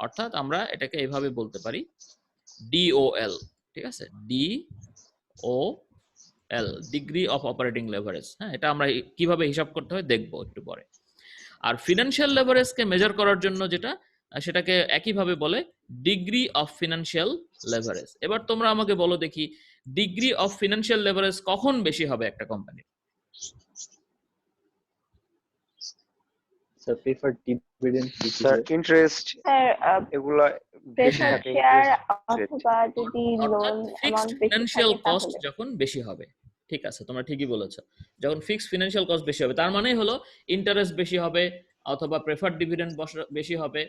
অর্থাৎ আমরা এটাকে এইভাবে বলতে পারি ডিওএল, ঠিক আছে? ডিওএল, ডিগ্রি অফ অপারেটিং লেভারেজ। হ্যাঁ, এটা আমরা কিভাবে হিসাব করতে হয় দেখবো একটু পরে। আর ফিনান্সিয়াল লেভারেজকে মেজার করার জন্য সেটাকে একইভাবে বলে ডিগ্রি অফ ফিনান্সিয়াল লেভারেজ। এবার তোমরা আমাকে বলো দেখি, ডিগ্রি অফ ফিনান্সিয়াল লেভারেজ কখন বেশি হবে একটা কোম্পানির? Sir preferred dividend, sir interest sir এগুলো বেশি প্রেফার্ড থাকে। শেয়ার অথবা যদি লোন ফিক্সড অ্যামাউন্ট বেশি ফিনান্সিয়াল থাকে কস্ট তাহলে যখন বেশি হবে, ঠিক আছে, তোমরা ঠিকই বলেছো। যখন ফিক্সড ফিনান্সিয়াল কস্ট বেশি হবে তার মানে হলো ইন্টারেস্ট বেশি হবে অথবা প্রেফার্ড ডিভিডেন্ড বেশি হবে,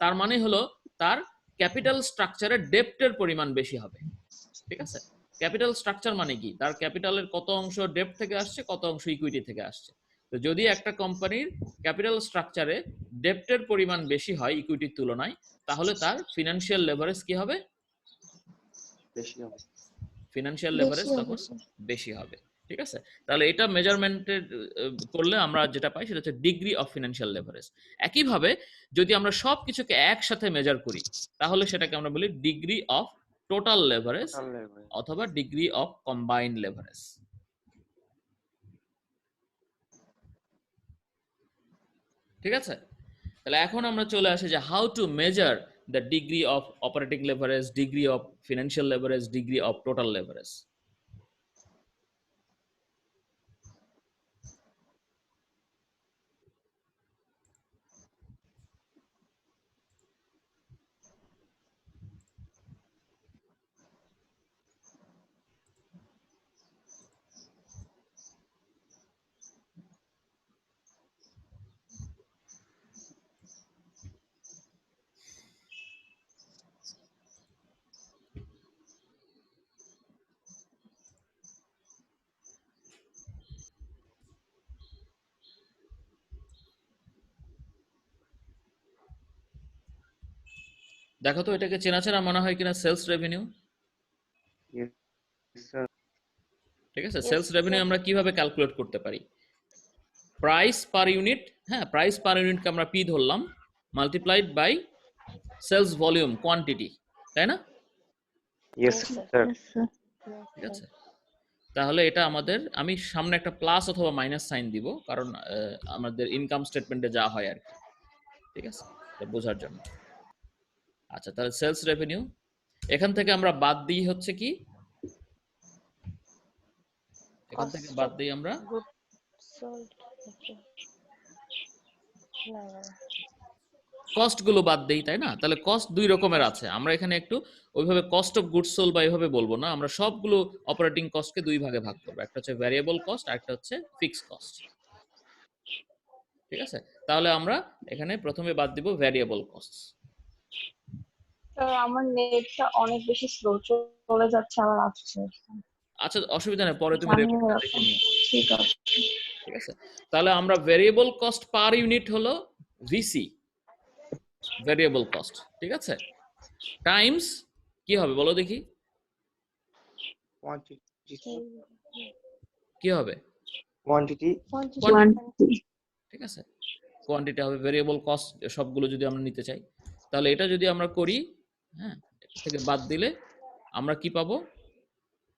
তার মানে হলো তার ক্যাপিটাল স্ট্রাকচারে ডেপ্টের পরিমাণ বেশি হবে, ঠিক আছে? ক্যাপিটাল স্ট্রাকচার মানে কি, তার ক্যাপিটালের কত অংশ ডেট থেকে আসছে, কত অংশ ইকুইটি থেকে আসছে। তো যদি একটা কোম্পানির ক্যাপিটাল স্ট্রাকচারে ডেপ্টের পরিমাণ বেশি হয় ইকুইটির তুলনায়, তাহলে তার ফিনান্সিয়াল লেভারেজ কি হবে? বেশি হবে। ফিনান্সিয়াল বেশি লেভারেজ হবে তখন স্যার। বেশি হবে। ঠিক আছে, তাহলে এটা মেজারমেন্টের করলে আমরা যেটা পাই সেটা হচ্ছে ডিগ্রি অফ ফিনান্সিয়াল লেভারেজ। একইভাবে যদি আমরা সব কিছুকে একসাথে মেজার করি তাহলে সেটাকে আমরা বলি degree of total leverage Total leverage। অথবা ডিগ্রি অফ কম্বাইন্ড লেভারেজ। ঠিক আছে, তাহলে এখন আমরা চলে আসি যে how to measure the degree of operating leverage, degree of financial leverage, degree of total leverage. দেখো তো এটাকে চেনা চেনা মনে হয় কিনা, সেলস রেভিনিউ। Yes, sir। ঠিক আছে, সেলস রেভিনিউ আমরা কিভাবে ক্যালকুলেট করতে পারি? প্রাইস পার ইউনিট, হ্যাঁ প্রাইস পার ইউনিটকে আমরা পি ধরলাম, multiplied by sales volume quantity, তাই না? Yes, sir। ঠিক আছে, তাহলে এটা আমাদের, আমি সামনে একটা প্লাস অথবা মাইনাস সাইন দিব কারণ আমাদের ইনকাম স্টেটমেন্টে যা হয় আর কি। ঠিক আছে, এটা বোঝার জন্য। আচ্ছা, তাহলে সেলস রেভিনিউ এখান থেকে আমরা বাদ দিই হচ্ছে কি, এখান থেকে বাদ দিই আমরা কস্ট গুলো বাদ দেই, তাই না? তাহলে কস্ট দুই রকমের আছে, আমরা এখানে একটু ওইভাবে কস্ট অফ গুডস সোল্ড বা এইভাবে বলবো না, আমরা সবগুলো অপারেটিং কস্টকে দুই ভাগে ভাগ করবো, একটা হচ্ছে ভ্যারিয়েবল কস্ট আর একটা হচ্ছে ফিক্সড কস্ট। ঠিক আছে, তাহলে আমরা এখানে প্রথমে বাদ দিব ভ্যারিয়েবল কস্ট। আমার নেটটা অনেক বেশি স্লো চলে যাচ্ছে, আবার আসছে। আচ্ছা, অসুবিধা নেই, পরে তুমি জানি রেকর্ডটা না দেখে নিও। ঠিক আছে। ঠিক আছে, তাহলে আমরা ভ্যারিয়েবল কস্ট পার ইউনিট হলো ভিসি, ভ্যারিয়েবল কস্ট। ঠিক আছে, টাইমস কি হবে বলো দেখি, Quantity। কি হবে? Quantity। ঠিক আছে, কোয়ান্টিটি হবে ভেরিয়েবল কস্ট সবগুলো যদি আমরা নিতে চাই। তাহলে এটা যদি আমরা করি, হ্যাঁ এটা থেকে বাদ দিলে আমরা কি পাবো?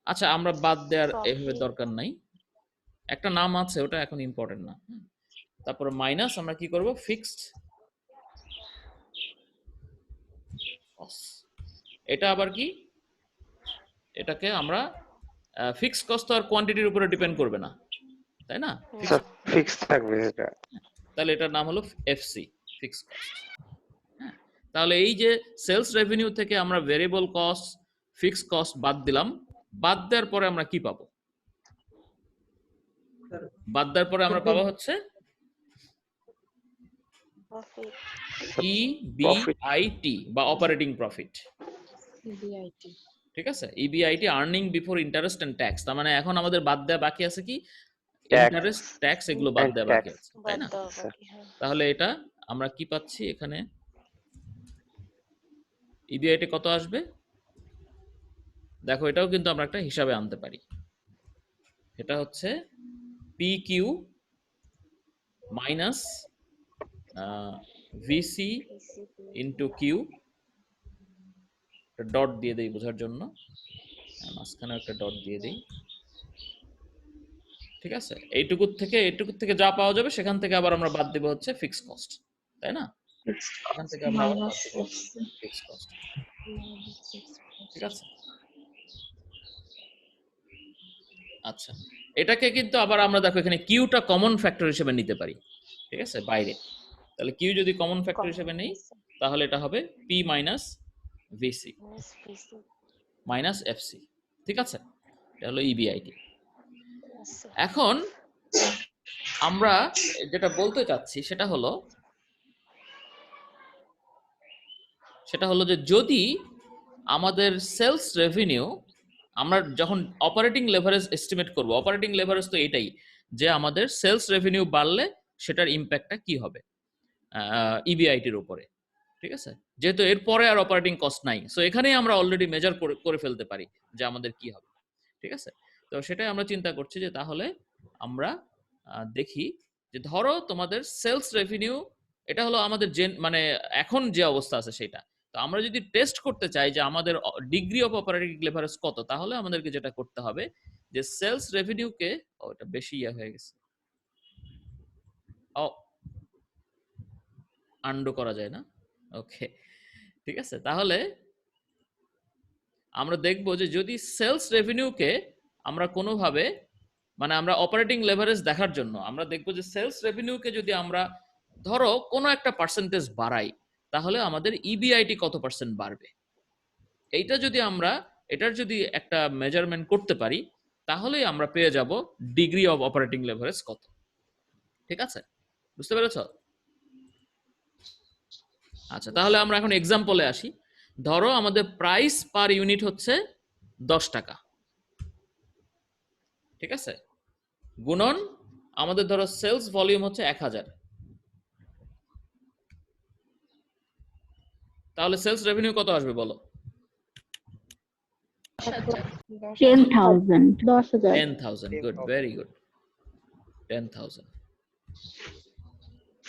আচ্ছা, আমরা বাদ দেওয়ার এভাবে দরকার নাই, একটা নাম আছে ওটা এখন ইম্পর্টেন্ট না। তারপরে মাইনাস আমরা কি করব, ফিক্সড কস্ট। এটা আবার কি, এটাকে আমরা ফিক্সড কস্ট আর কোয়ান্টিটির উপরে ডিপেন্ড করবে না, তাই না? স্যার ফিক্স থাকবে এটা। তাহলে এটার নাম হলো এফসি, ফিক্সড কস্ট। হ্যাঁ, তাহলে এই যে সেলস রেভিনিউ থেকে আমরা ভেরিয়েবল কস্ট, ফিক্সড কস্ট বাদ দিলাম, বাদ দেওয়ার পরে আমরা কি পাবো? বাদ দেওয়ার পরে আমরা পাবো হচ্ছে ইবিআইটি বা অপারেটিং প্রফিট। ঠিক আছে, EBIT earning before interest and tax. তার মানে এখন আমাদের বাদ দেওয়া বাকি আছে কি, ইন্টারেস্ট, ট্যাক্স, এগুলো বাদ দেওয়া বাকি আছে, তাই না? তাহলে এটা আমরা কি পাচ্ছি এখানে, ইবিআইটি কত আসবে দেখো, এটাও কিন্তু আমরা একটা হিসাবে আনতে পারি। এটা হচ্ছে P Q minus VC into Q, dot দিয়ে দেই বোঝার জন্য, মাঝখানে একটা ডট দিয়ে দেই। ঠিক আছে, এইটুকু থেকে যা পাওয়া যাবে সেখান থেকে আবার আমরা বাদ দেব হচ্ছে ফিক্সড কস্ট, তাই না? এখান থেকে আমরা আবার বাদ দেব ফিক্সড কস্ট। ঠিক আছে, আচ্ছা এটাকে কিন্তু আবার আমরা দেখো এখানে কিউটা কমন ফ্যাক্টর হিসেবে নিতে পারি। ঠিক আছে, বাইরে, তাহলে কিউ যদি কমন ফ্যাক্টর হিসেবে নেই তাহলে এটা হবে P minus VC minus FC. ঠিক আছে, এটা হলো ইবিআইটি। এখন আমরা যেটা বলতে চাচ্ছি সেটা হলো যে যদি আমাদের সেলস রেভিনিউ আমরা যখন অপারেটিং লেভারেজ এস্টিমেট করব, অপারেটিং লেভারেজ তো এটাই যে আমাদের সেলস রেভিনিউ বাড়লে সেটার ইম্প্যাক্টটা কি হবে ইবিআইটির উপরে, ঠিক আছে? যেহেতু এরপরে আর অপারেটিং কস্ট নাই, সো এখানেই আমরা অলরেডি মেজার করে ফেলতে পারি যে আমাদের কি হবে, ঠিক আছে? তো সেটাই আমরা চিন্তা করছি যে তাহলে আমরা দেখি যে ধরো তোমাদের সেলস রেভিনিউ, এটা হলো আমাদের মানে এখন যে অবস্থা আছে সেটা। তো আমরা যদি টেস্ট করতে চাই যে আমাদের ডিগ্রি অফ অপারেটিং লেভারেজ কত, তাহলে আমাদেরকে যেটা করতে হবে যে সেলস রেভিনিউকে, ওটা বেশি হয়ে গেছে, আন্ডু করা যায় না, ওকে ঠিক আছে। তাহলে আমরা দেখব যে যদি সেলস রেভিনিউকে আমরা কোনোভাবে, মানে আমরা অপারেটিং লেভারেজ দেখার জন্য আমরা দেখব যে সেলস রেভিনিউকে যদি আমরা ধরো কোনো একটা পার্সেন্টেজ বাড়াই, তাহলে আমাদের ইবিআইটি কত পার্সেন্ট বাড়বে। এইটা যদি আমরা এটার যদি একটা মেজারমেন্ট করতে পারি, তাহলেই আমরা পেয়ে যাব ডিগ্রি অফ অপারেটিং লেভারেজ কত, ঠিক আছে? বুঝতে পেরেছ? আচ্ছা, তাহলে আমরা এখন এক্সাম্পলে আসি। ধরো আমাদের প্রাইস পার ইউনিট হচ্ছে 10 টাকা, ঠিক আছে, গুণন আমাদের ধরো সেলস ভলিউম হচ্ছে 1000, তাহলে সেলস রেভিনিউ কত আসবে বলো? 10,000 10,000, গুড, ভেরি গুড, 10,000,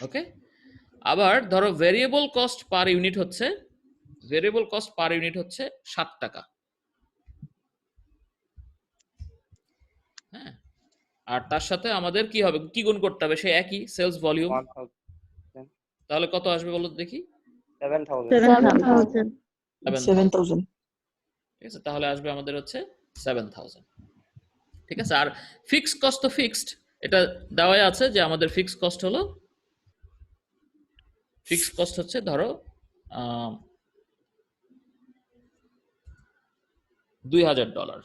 ওকে। আবার ধরো ভেরিয়েবল কস্ট পার ইউনিট হচ্ছে 7 টাকা, হ্যাঁ, আর তার সাথে আমাদের কি হবে, কি গুণ করতে হবে, সে একই সেলস ভলিউম, 1000 তাহলে কত আসবে বলো দেখি? 7000 7,000 ঠিক আছে, তাহলে আসবে আমাদের হচ্ছে 7,000, ঠিক আছে। আর ফিক্সড কস্ট তো ফিক্সড, এটা দেওয়াই আছে যে আমাদের ফিক্সড কস্ট হচ্ছে ধরো $2,000,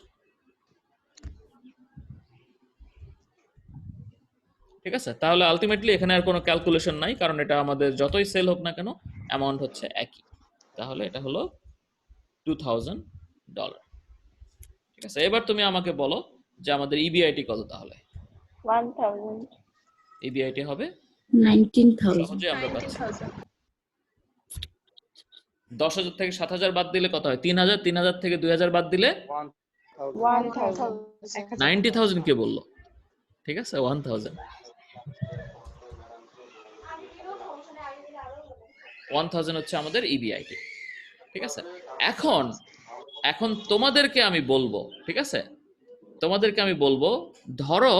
ঠিক আছে। তাহলে আলটিমেটলি এখানে আর কোনো ক্যালকুলেশন নাই, কারণ এটা আমাদের যতই সেল হোক না কেন অ্যামাউন্ট হচ্ছে একই। তাহলে এটা হলো $2,000, ঠিক আছে। এবার তুমি আমাকে বলো যে আমাদের ইবিআইটি কত, তাহলে 1000 ইবিআইটি হবে 19,000 সহজে আমরা পাচ্ছি। 90,000 10,000 থেকে 7,000 বাদ দিলে কত হয়? 3,000, 3,000 থেকে 2,000 বাদ দিলে 1000 90,000 কে বললো, ঠিক আছে, 1,000 হচ্ছে আমাদের ইবিআইটি, ঠিক আছে। এখন তোমাদেরকে আমি বলবো, ঠিক আছে, তোমাদেরকে আমি বলবো ধরো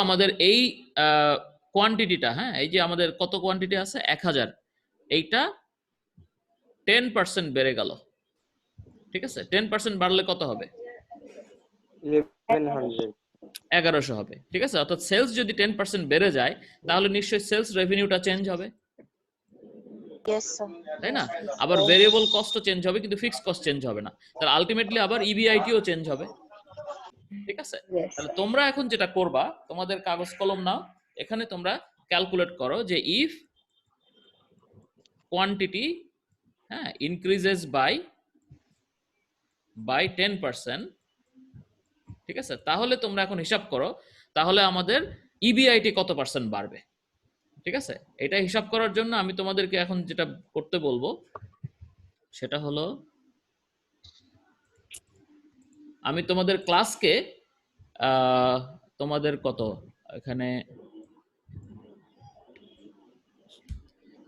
আমাদের এই কোয়ান্টিটিটা, হ্যাঁ, এই যে আমাদের কত কোয়ান্টিটি আছে 1000, এইটা 10% বেড়ে গেল, ঠিক আছে। 10% বাড়লে কত হবে? 1100 হবে, ঠিক আছে। অর্থাৎ সেলস যদি 10% বেড়ে যায়, তাহলে নিশ্চয়ই সেলস রেভিনিউটা চেঞ্জ হবে, তাই না? আবার ভেরিয়েবল কস্টও চেঞ্জ হবে, কিন্তু ফিক্সড কস্ট চেঞ্জ হবে না। তাহলে আলটিমেটলি আবার ইবিআইটিও চেঞ্জ হবে, ঠিক আছে। তাহলে তোমরা এখন যেটা করবা, তোমাদের কাগজ কলম নাও, এখানে তোমরা ক্যালকুলেট করো যে ইফ কোয়ান্টিটি, হ্যাঁ, ইনক্রিজেস বাই 10%, ঠিক আছে, তাহলে তোমরা এখন হিসাব করো তাহলে আমাদের ইবিআইটি কত পার্সেন্ট বাড়বে, ঠিক আছে। এটা হিসাব করার জন্য আমি তোমাদেরকে এখন যেটা করতে বলবো সেটা হলো, আমি তোমাদের ক্লাসকে তোমাদের কত এখানে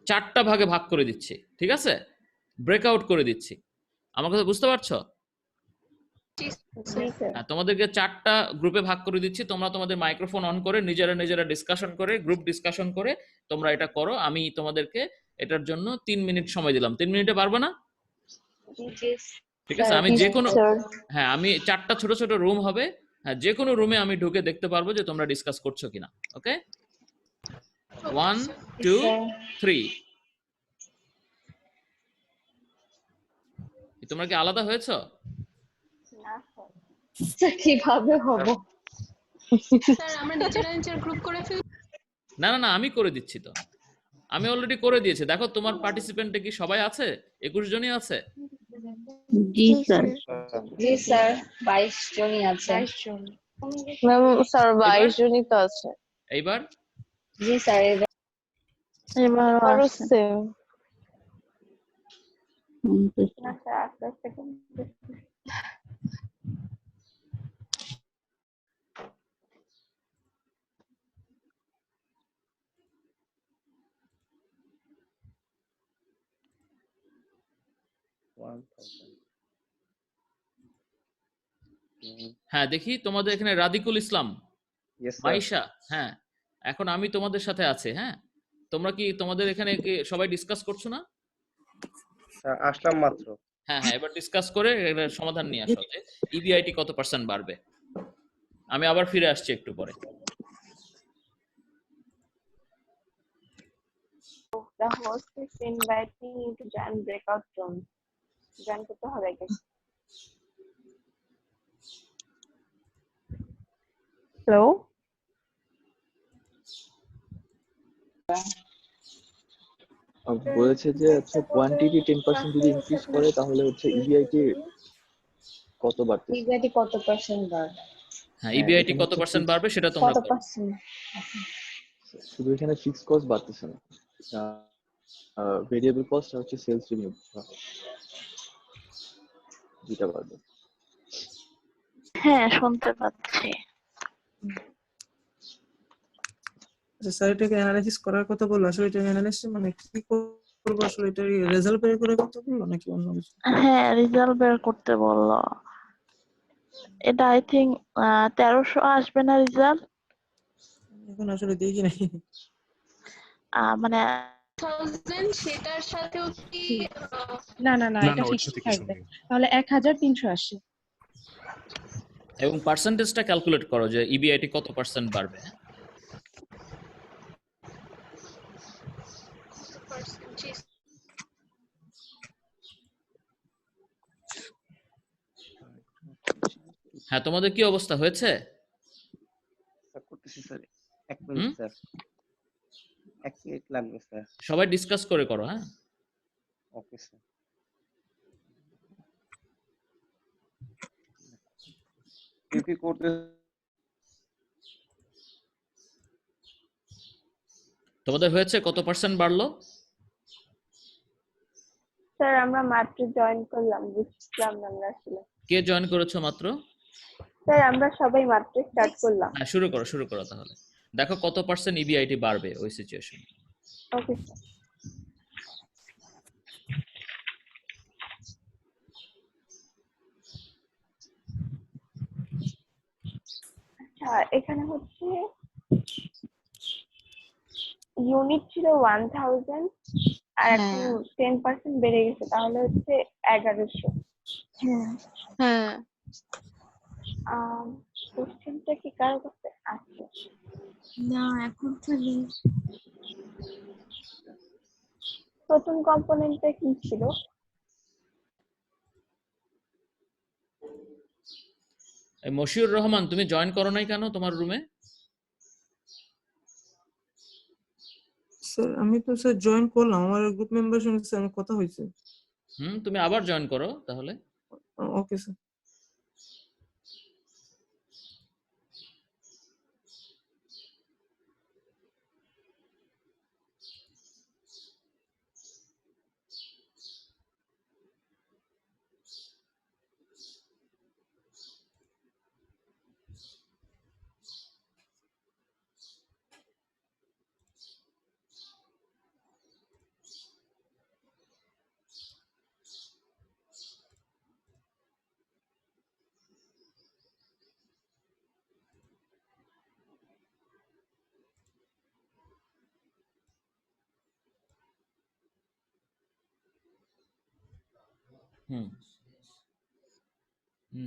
4টা ভাগে ভাগ করে দিচ্ছি, ঠিক আছে, ব্রেকআউট করে দিচ্ছি। আমার কথা বুঝতে পারছো? তোমাদেরকে 4টা গ্রুপে ভাগ করে দিচ্ছি। তোমরা তোমাদের মাইক্রোফোন অন করে নিজেরা ডিসকাশন করে, গ্রুপ ডিসকাশন করে তোমরা এটা করো। আমি তোমাদেরকে এটার জন্য 3 মিনিট সময় দিলাম। 3 মিনিটে পারবে না? ঠিক আছে, আমি যে কোনো, হ্যাঁ, আমি 4টা ছোট ছোট রুম হবে, হ্যাঁ, যে কোনো রুমে আমি ঢুকে দেখতে পারবো যে তোমরা ডিসকাস করছো কিনা। ওকে, 1 2 3। তোমরা কি আলাদা হয়েছো? কিভাবে হবো? স্যার আমরা নিজেরা গ্রুপ করে ফেলি। না না না, আমি করে দিচ্ছি তো, আমি অলরেডি করে দিয়েছি। দেখো তোমার পার্টিসিপেন্টে কি সবাই আছে? 21 জনই আছে। জি স্যার। জি স্যার, 22 জনই আছে। 22 জন। ম্যাম স্যার এবার 22 জনই তো আছে। এইবার জি স্যার, এবারও এবারও আছে। সেম। না স্যার, আস্তে আস্তে কিন্তু হ্যাঁ দেখি তোমাদের এখানে রাদিকুল ইসলাম, ইয়েস স্যার। মাইশা, হ্যাঁ এখন আমি তোমাদের সাথে আছি। হ্যাঁ তোমরা কি তোমাদের এখানে কি সবাই ডিসকাস করছো না? স্যার আসলাম মাত্র। হ্যাঁ হ্যাঁ, এবার ডিসকাস করে এর সমাধান নিয়ে আসো যে ইবিআইটি কত পার্সেন্ট বাড়বে। আমি আবার ফিরে আসছি একটু পরে। the host is inviting you to join breakout room. Join করতে হবে আগে। হ্যালো, বলেছে যে হচ্ছে কোয়ান্টিটি 10% যদি ইনক্রিজ করে তাহলে হচ্ছে ইবিআইটি কত বাড়তেছে। ইবিআইটি কত পার্সেন্ট বাড়বে? হ্যাঁ হ্যাঁ, ইবিআইটি এখানে কত হচ্ছে পার্সেন্ট বাড়বে সেটা তোমরা কত করো। পার্সেন্ট? শুধু এখানে ফিক্সড কস্ট বাড়তেছে না, ভেরিয়েবল কস্ট আর হচ্ছে সেলস রেভিনিউ দুইটা বাড়বে। হ্যাঁ শুনতে পাচ্ছি। আচ্ছা স্যার, এটাকে অ্যানালাইসিস করার কথা বললো। আসলে এটা অ্যানালাইসিস মানে কি করবো? আসলে এটা রেজাল্ট বের করে কথা বললো নাকি অন্য কিছু? হ্যাঁ রেজাল্ট বের করতে বললো। এটা আই থিঙ্ক 1300 আসবে না রেজাল্ট? এখন আসলে দেখি নাই। মানে 1000 সেটার সাথেও কি না না না, এটা ফিক্সড থাকবে, তাহলে 1380। এবং পার্সেন্টেজটা ক্যালকুলেট করো যে ইবিআইটি কত পার্সেন্ট বাড়বে। হ্যাঁ তোমাদের কি অবস্থা হয়েছে? স্যার করতেছি স্যার, 1 মিনিট স্যার, 1 মিনিট লাগবে স্যার। সবাই ডিসকাস করে করো। হ্যাঁ ওকে স্যার। কেউ কি করতে তোমাদের হয়েছে কত পার্সেন্ট বাড়লো? স্যার আমরা মাত্র জয়েন করলাম, বুঝলাম না আমরা আসলে। কে জয়েন করেছো মাত্র? স্যার আমরা সবাই মাত্র স্টার্ট করলাম। হ্যাঁ শুরু করো তাহলে। দেখো কত পার্সেন্ট ইবিআইটি বাড়বে ওই সিচুয়েশন। Okay sir. আচ্ছা, এখানে হচ্ছে ইউনিট ছিল 1000 আর এখন 10% বেড়ে গেছে, তাহলে হচ্ছে 1100। হ্যাঁ কোশ্চেনটা কি কারো কাছে আছে? না এখন খালি প্রথম কম্পোনেন্টটা কি ছিল? এই মশিউর রহমান, তুমি জয়েন করো নাই কেন তোমার রুমে? স্যার আমি তো স্যার জয়েন করলাম, আমার গ্রুপ মেম্বার সঙ্গে স্যার আমার কথা হয়েছে। তুমি আবার জয়েন করো তাহলে। Okay sir.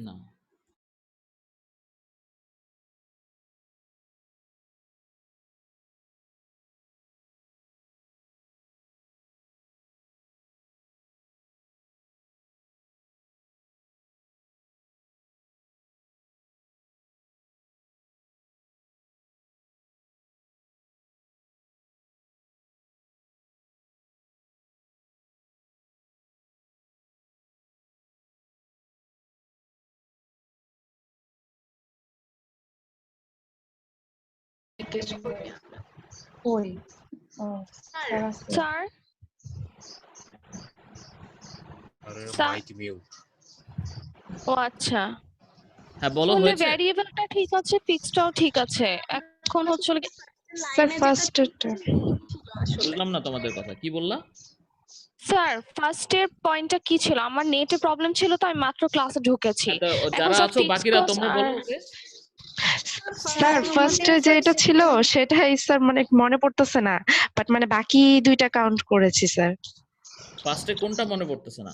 না ওই ও স্যার আছে। স্যার আরে স্যার মাইক মিউট। ও আচ্ছা, হ্যাঁ বলো, তাহলে হয়েছে? ভ্যারিয়েবলটা ঠিক আছে, ফিক্সডটাও ঠিক আছে, এখন হচ্ছে হলো কি- স্যার ফার্স্ট বুঝলাম না তোমাদের কথা, কি বললা? স্যার ফার্স্টের পয়েন্টটা কি ছিল? আমার নেটে প্রবলেম ছিল তো আমি মাত্র ক্লাসে ঢুকেছি। তো এখন যারা সব আছো ফিক্স বাকিরা কস্ট তোমরা আর বলো ওকে। স্যার ফার্স্টে যেটা ছিল সেটাই স্যার মানে মনে পড়তেছে না, বাট মানে বাকি দুইটা কাউন্ট করেছি স্যার। ফার্স্টে কোনটা মনে পড়তেছে না?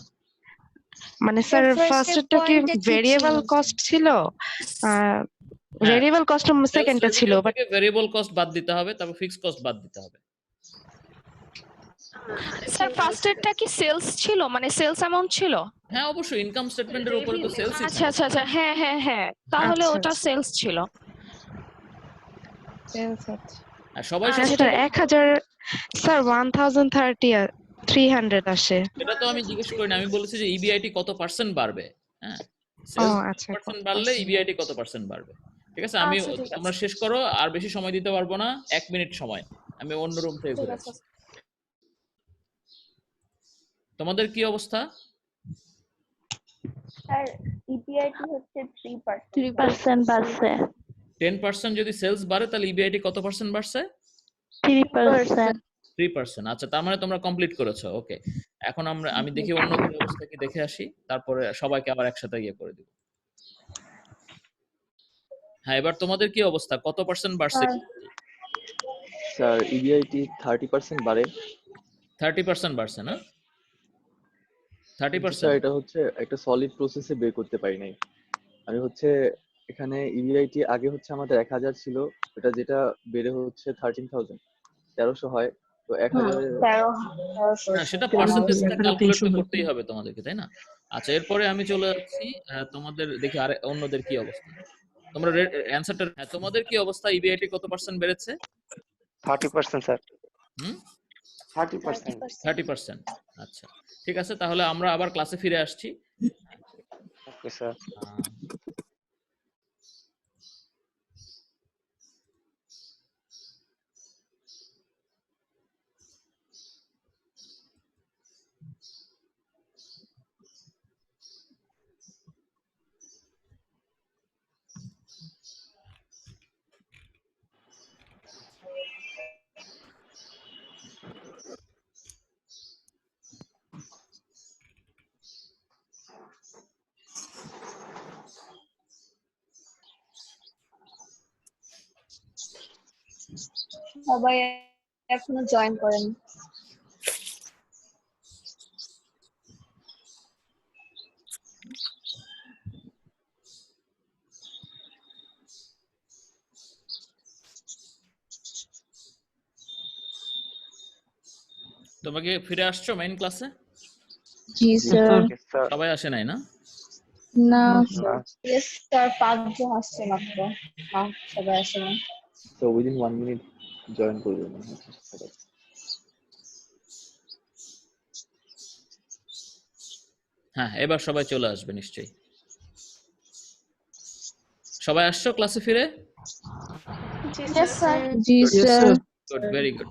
মানে স্যার ফার্স্টটা কি ভেরিয়েবল কস্ট ছিল, হ্যাঁ, ভেরিয়েবল কস্ট সেকেন্ডটা ছিল, বাট থেকে ভেরিয়েবল কস্ট বাদ দিতে হবে, তারপর ফিক্সড কস্ট বাদ দিতে হবে। স্যার ফার্স্টেরটা কি সেলস ছিল, মানে সেলস অ্যামাউন্ট ছিল? হ্যাঁ অবশ্যই, ইনকাম স্টেটমেন্টের উপরে তো সেলসই আচ্ছা আচ্ছা আচ্ছা, হ্যাঁ হ্যাঁ হ্যাঁ, তাহলে আচ্ছা, ওটা আচ্ছা। সেলস ছিল। আর সবাই আচ্ছা সাথে 1000 স্যার 1300 আসে। এটা তো আমি জিজ্ঞেস করিনি, আমি বলেছি যে ইবিআইটি কত পার্সেন্ট বাড়বে। হ্যাঁ, ও সেলস আচ্ছা, পার্সেন্ট বাড়লে ইবিআইটি কত পার্সেন্ট বাড়বে। ঠিক আছে, আমি আচ্ছা, ঠিক তোমরা আছে। শেষ করো, আর বেশি সময় দিতে পারবো না, 1 মিনিট সময়, আমি অন্য রুম থেকে ঠিক ঘুরে আছে। আসছি। তোমাদের কি অবস্থা? স্যার ইপিআইটি হচ্ছে 3%। 3% বাড়ছে। 10% যদি সেলস বাড়ে তাহলে ইবিআইটি কত পার্সেন্ট বাড়ছে? 3%। 3%। আচ্ছা, তার মানে তোমরা কমপ্লিট করেছো। ওকে, এখন আমি দেখি অন্যদের অবস্থা কি, দেখে আসি, তারপরে সবাইকে আবার একসাথে ইয়ে করে দিব। হ্যাঁ, এবার তোমাদের কি অবস্থা, কত পার্সেন্ট বাড়ছে? স্যার ইবিআইটি 30% বাড়ে। 30% বাড়ছে না? স্যার 30%? এটা হচ্ছে একটা সলিড প্রসেসে বের করতে পারি নাই। আমি হচ্ছে এখানে ইবিআইটি আগে হচ্ছে আমাদের 1000 ছিল, এটা যেটা বেড়ে হচ্ছে 13,000 হয়, তো 1000 না, সেটা আমাদের পার্সেন্টেজটা 1300 ক্যালকুলেট তো হয়েছে। করতেই হবে তোমাদেরকে, তাই না? আচ্ছা, এরপরে আমি চলে যাচ্ছি তোমাদের, দেখি আর অন্যদের কি অবস্থা। তোমরা অ্যানসারটা, হ্যাঁ তোমাদের কি অবস্থা, ইবিআইটি কত পার্সেন্ট বেড়েছে? 30% স্যার। হুম, 30%। 30%। আচ্ছা, ঠিক আছে, তাহলে আমরা আবার ক্লাসে ফিরে আসছি। Okay sir. সবাই এখনো জয়েন করেন। তোমাকে ফিরে আসছো মেইন ক্লাসে? জি স্যার। Okay sir. সবাই আসে নাই না? না না। ইয়েস স্যার, 5 জন আসছে মাত্র। না সবাই আসে না। তো উইদিন 1 মিনিট জয়েন করবে মনে হচ্ছে সবাই। হ্যাঁ, এবার সবাই চলে আসবে নিশ্চয়ই। সবাই আসছো ক্লাসে ফিরে? Yes sir. জি Yes, sir. sir. Good, very good.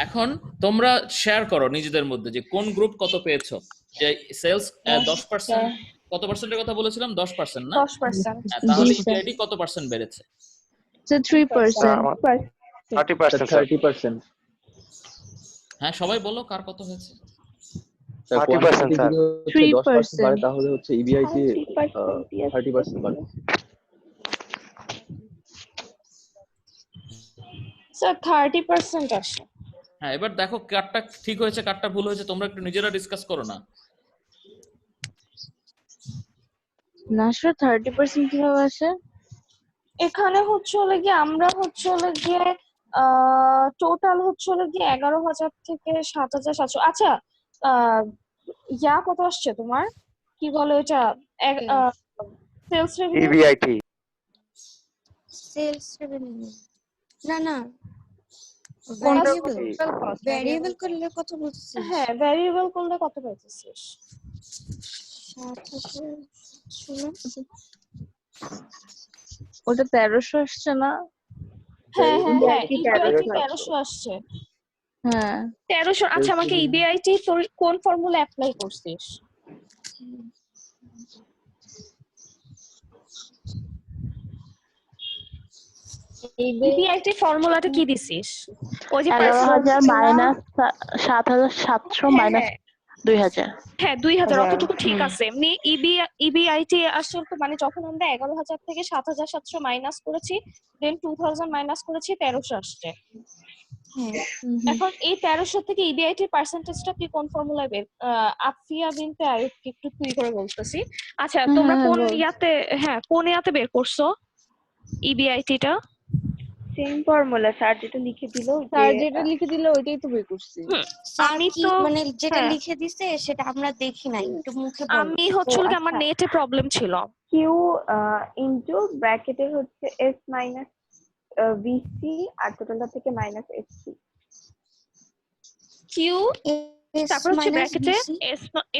এখন তোমরা শেয়ার করো নিজেদের মধ্যে যে কোন গ্রুপ কত পেয়েছো। যে সেলস 10%, কত পার্সেন্টের কথা বলেছিলাম? 10% না? 10%। হ্যাঁ, তাহলে জি স্যার। ইবিআইটি কত পার্সেন্ট বেড়েছে? স্যার 3%। 30% স্যার। 30%। হ্যাঁ, সবাই বলো কার কত হয়েছে। Sir 30% quantity sir. যদি হচ্ছে 10% বাড়ে 3%। তাহলে হচ্ছে ইবিআইটি 30% 30% বাড়ে। স্যার 30% আসে। হ্যাঁ, এবার দেখো কারটা ঠিক হয়েছে কারটা ভুল হয়েছে, তোমরা একটু নিজেরা ডিসকাস করো না। না স্যার 30% কিভাবে আসে? এখানে হচ্ছে হলো গিয়ে আমরা হচ্ছে হলো গিয়ে টোটাল হচ্ছে হলো গিয়ে 11,000 থেকে 7,700। আচ্ছা ইয়া কত আসছে তোমার, কি বলে এটা, sales revenue? EBIT. Sales revenue না না কোনটা ভ্যারিয়েবল করলে কত বলছিস? হ্যাঁ ভ্যারিয়েবল করলে কত পাইতেছিস? 7,000 ওটা 1300 আসছে না? হ্যাঁ হ্যাঁ হ্যাঁ EBIT ইবিআইটি 1300 1300 আসছে। হ্যাঁ 1300। আচ্ছা আমাকে ইবিআইটি তোর কোন ফর্মুলা অ্যাপ্লাই করছিস? ইবিআইটি ফর্মুলাটা কি দিছিস? ওই যে 11,000 মাইনাস 7,700 হ্যাঁ মাইনাস হ্যাঁ 2,000। হ্যাঁ 2000 অতটুকু ঠিক আছে। এমনি ইবিআইটি আসলে তো মানে যখন আমরা 11,000 থেকে 7,700 মাইনাস করেছি, দেন 2000 মাইনাস করেছি, 1300 আসছে। এখন এই 1300 থেকে ইবিআইটির পার্সেন্টেজটা তুই কোন ফর্মুলায় বের আফিয়া বিনতে আয়ুবকে একটু তুই করে বলতেছি। আচ্ছা তোমরা কোন ইয়াতে বের করছো ইবিআইটিটা? সেম ফর্মুলা স্যার যেটা লিখে দিল, স্যার যেটা লিখে দিল ওইটাই তো বের করছি। আমি কি তো মানে যেটা হ্যাঁ, লিখে দিছে সেটা আমরা দেখি নাই, একটু মুখে বল। আমি হচ্ছে ও আমার আচ্ছা, নেটে প্রবলেম ছিল। কিউ ইনটু ব্র্যাকেটে হচ্ছে এস মাইনাস বিসি আর টোটালটা থেকে মাইনাস এসসি। কিউ এস তারপর হচ্ছে মাইনাস ব্র্যাকেটে বিসি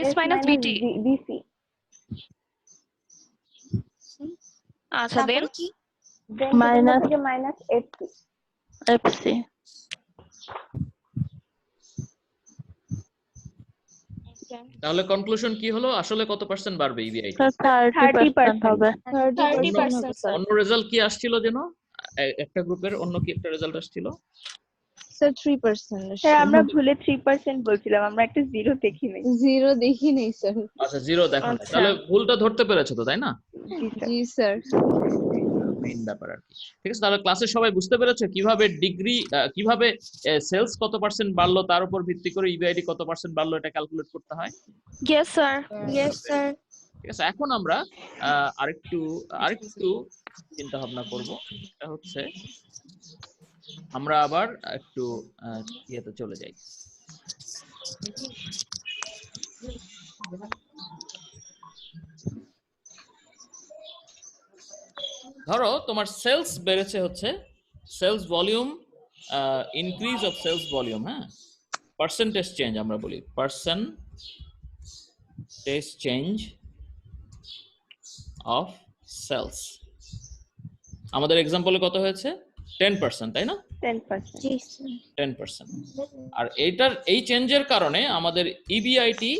এস মাইনাস বিটি। বিসি আচ্ছা দেন তারপরে কি? দেন টোটালটা মাইনাস থেকে মাইনাস এসসি। এফসি। তাহলে কনক্লুশন কি হলো, আসলে কত পার্সেন্ট বাড়বে ইবিআইটি? 30% হবে। 30%। অন্য রেজাল্ট কি আসছিল যেন একটা গ্রুপের অন্য কি একটা রেজাল্ট আসছিল? স্যার 3%। স্যার আমরা ভুলে 3% বলছিলাম, আমরা একটা জিরো দেখি নাই। জিরো দেখি নেই স্যার। আচ্ছা জিরো দেখো না, আচ্ছা। তাহলে ভুলটা ধরতে পেরেছো তো, তাই না? জি স্যার। মেইন ব্যাপার আর কি। ঠিক আছে, তাহলে ক্লাসে সবাই বুঝতে পেরেছো কিভাবে ডিগ্রি, কিভাবে সেলস কত পার্সেন্ট বাড়লো তার উপর ভিত্তি করে ইবিআইটি কত পার্সেন্ট বাড়লো এটা ক্যালকুলেট করতে হয়। Yes sir. Yes sir. ঠিক আছে, এখন আমরা আরেকটু চিন্তা ভাবনা করব। এটা হচ্ছে আমরা আবার একটু ইয়েতে চলে যাই। ধরো তোমার সেলস বেড়েছে হচ্ছে sales volume, increase of sales volume, হ্যাঁ, পার্সেন্টেজ চেঞ্জ আমরা বলি, পার্সেন্টেজ চেঞ্জ অফ সেলস। আমাদের এক্সাম্পলে কত হয়েছে? 10%, তাই না? 10%। 10%। আর এই চেঞ্জের কারণে আমাদের ইবিআইটি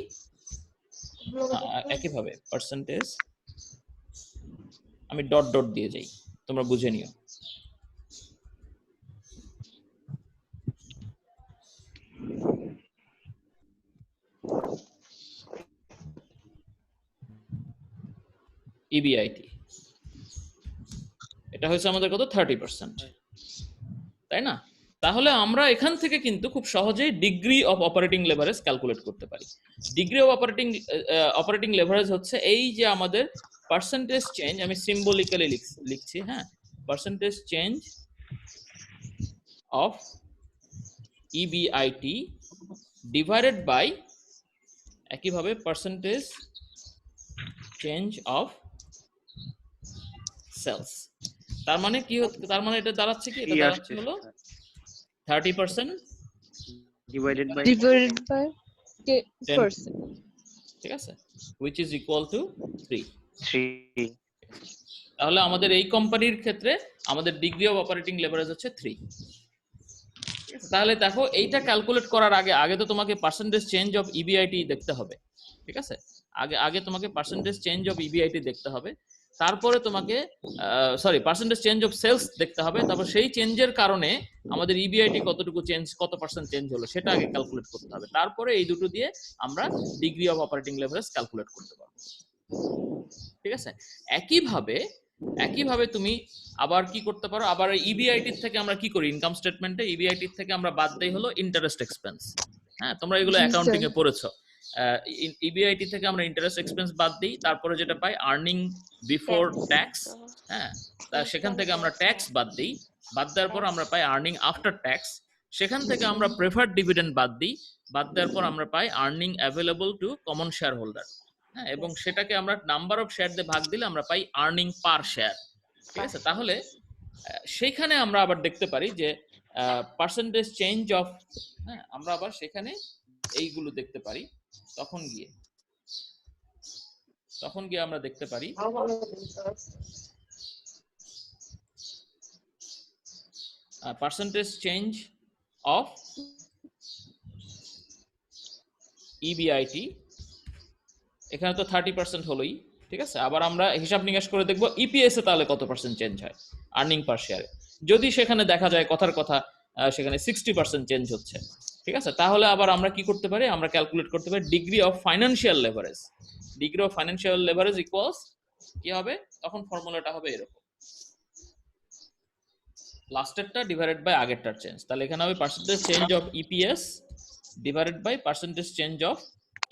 একইভাবে পার্সেন্টেজ, আমি ডট ডট দিয়ে যাই, তোমরা বুঝে নিও। ইবিআইটি এটা হচ্ছে আমাদের কত? 30%, তাই না? তাহলে আমরা এখান থেকে কিন্তু খুব সহজেই degree of operating leverage calculate করতে পারি। ডিগ্রি অফ অপারেটিং লেভারেজ হচ্ছে এই যে আমাদের পার্সেন্টেজ চেঞ্জ, আমি সিম্বলিক্যালি লিখছি, হ্যাঁ, percentage change of EBIT divided by একইভাবে পার্সেন্টেজ চেঞ্জ অফ সেলস। তার মানে কি হচ্ছে? তার মানে এটা দাঁড়াচ্ছে কি? এটা দাঁড়াচ্ছে হলো 30% ডিভাইডেড বাই 10%। ঠিক আছে, which is equal to 3। 3। তাহলে আমাদের এই কোম্পানির ক্ষেত্রে আমাদের ডিগ্রি অফ অপারেটিং লেভারেজ হচ্ছে 3। তাহলে দেখো এইটা ক্যালকুলেট করার আগে তো তোমাকে পার্সেন্টেজ চেঞ্জ অফ ইবিআইটি দেখতে হবে। ঠিক আছে, আগে তোমাকে পার্সেন্টেজ চেঞ্জ অফ ইবিআইটি দেখতে হবে, তারপরে তোমাকে পার্সেন্টেজ চেঞ্জ অফ সেলস দেখতে হবে, তারপর সেই চেঞ্জের কারণে আমাদের ইবিআইটি কত পার্সেন্ট চেঞ্জ হলো সেটা আগে ক্যালকুলেট করতে হবে, তারপরে এই দুটো দিয়ে আমরা degree of operating leverage calculate করতে পারবো। ঠিক আছে, একইভাবে তুমি আবার কি করতে পারো, আবার ইবিআইটি থেকে আমরা কি করি, ইনকাম স্টেটমেন্টে ইবিআইটি থেকে আমরা বাদ দেই হলো ইন্টারেস্ট এক্সপেন্স। হ্যাঁ, তোমরা এগুলো অ্যাকাউন্টিং এ পড়েছো। ইবিআইটি থেকে আমরা ইন্টারেস্ট এক্সপেন্স বাদ দিই, তারপরে যেটা পাই আর্নিং বিফোর ট্যাক্স, হ্যাঁ, সেখান থেকে আমরা ট্যাক্স বাদ দিই, বাদ দেওয়ার পর আমরা পাই আর্নিং আফটার ট্যাক্স, সেখান থেকে আমরা প্রেফার্ড ডিভিডেন্ড বাদ দিই, বাদ দেওয়ার পর আমরা পাই earning available to common shareholder, হ্যাঁ, এবং সেটাকে আমরা নাম্বার অফ শেয়ার দিয়ে ভাগ দিলে আমরা পাই আর্নিং পার শেয়ার। ঠিক আছে, তাহলে সেইখানে আমরা আবার দেখতে পারি যে পার্সেন্টেজ চেঞ্জ অফ, হ্যাঁ, আমরা আবার সেখানে এইগুলো দেখতে পারি, তখন গিয়ে আমরা দেখতে পারি পার্সেন্টেজ চেঞ্জ অফ ইবিআইটি, এখানে তো 30% হলোই, ঠিক আছে। আবার আমরা হিসাব নিকাশ করে দেখবো ইপিএস এ তাহলে কত পার্সেন্ট চেঞ্জ হয় আর্নিং পার শেয়ারে। যদি সেখানে দেখা যায় কথার কথা সেখানে 60% চেঞ্জ হচ্ছে, ঠিক আছে, তাহলে আবার আমরা কি করতে পারি, আমরা ক্যালকুলেট করতে পারি degree of financial leverage. Degree of financial leverage equals কি হবে, তখন ফর্মুলাটা হবে এরকম, লাস্টেরটা ডিভাইডেড বাই আগেরটার চেঞ্জ। তাহলে এখানে হবে percentage change of EPS divided by percentage change of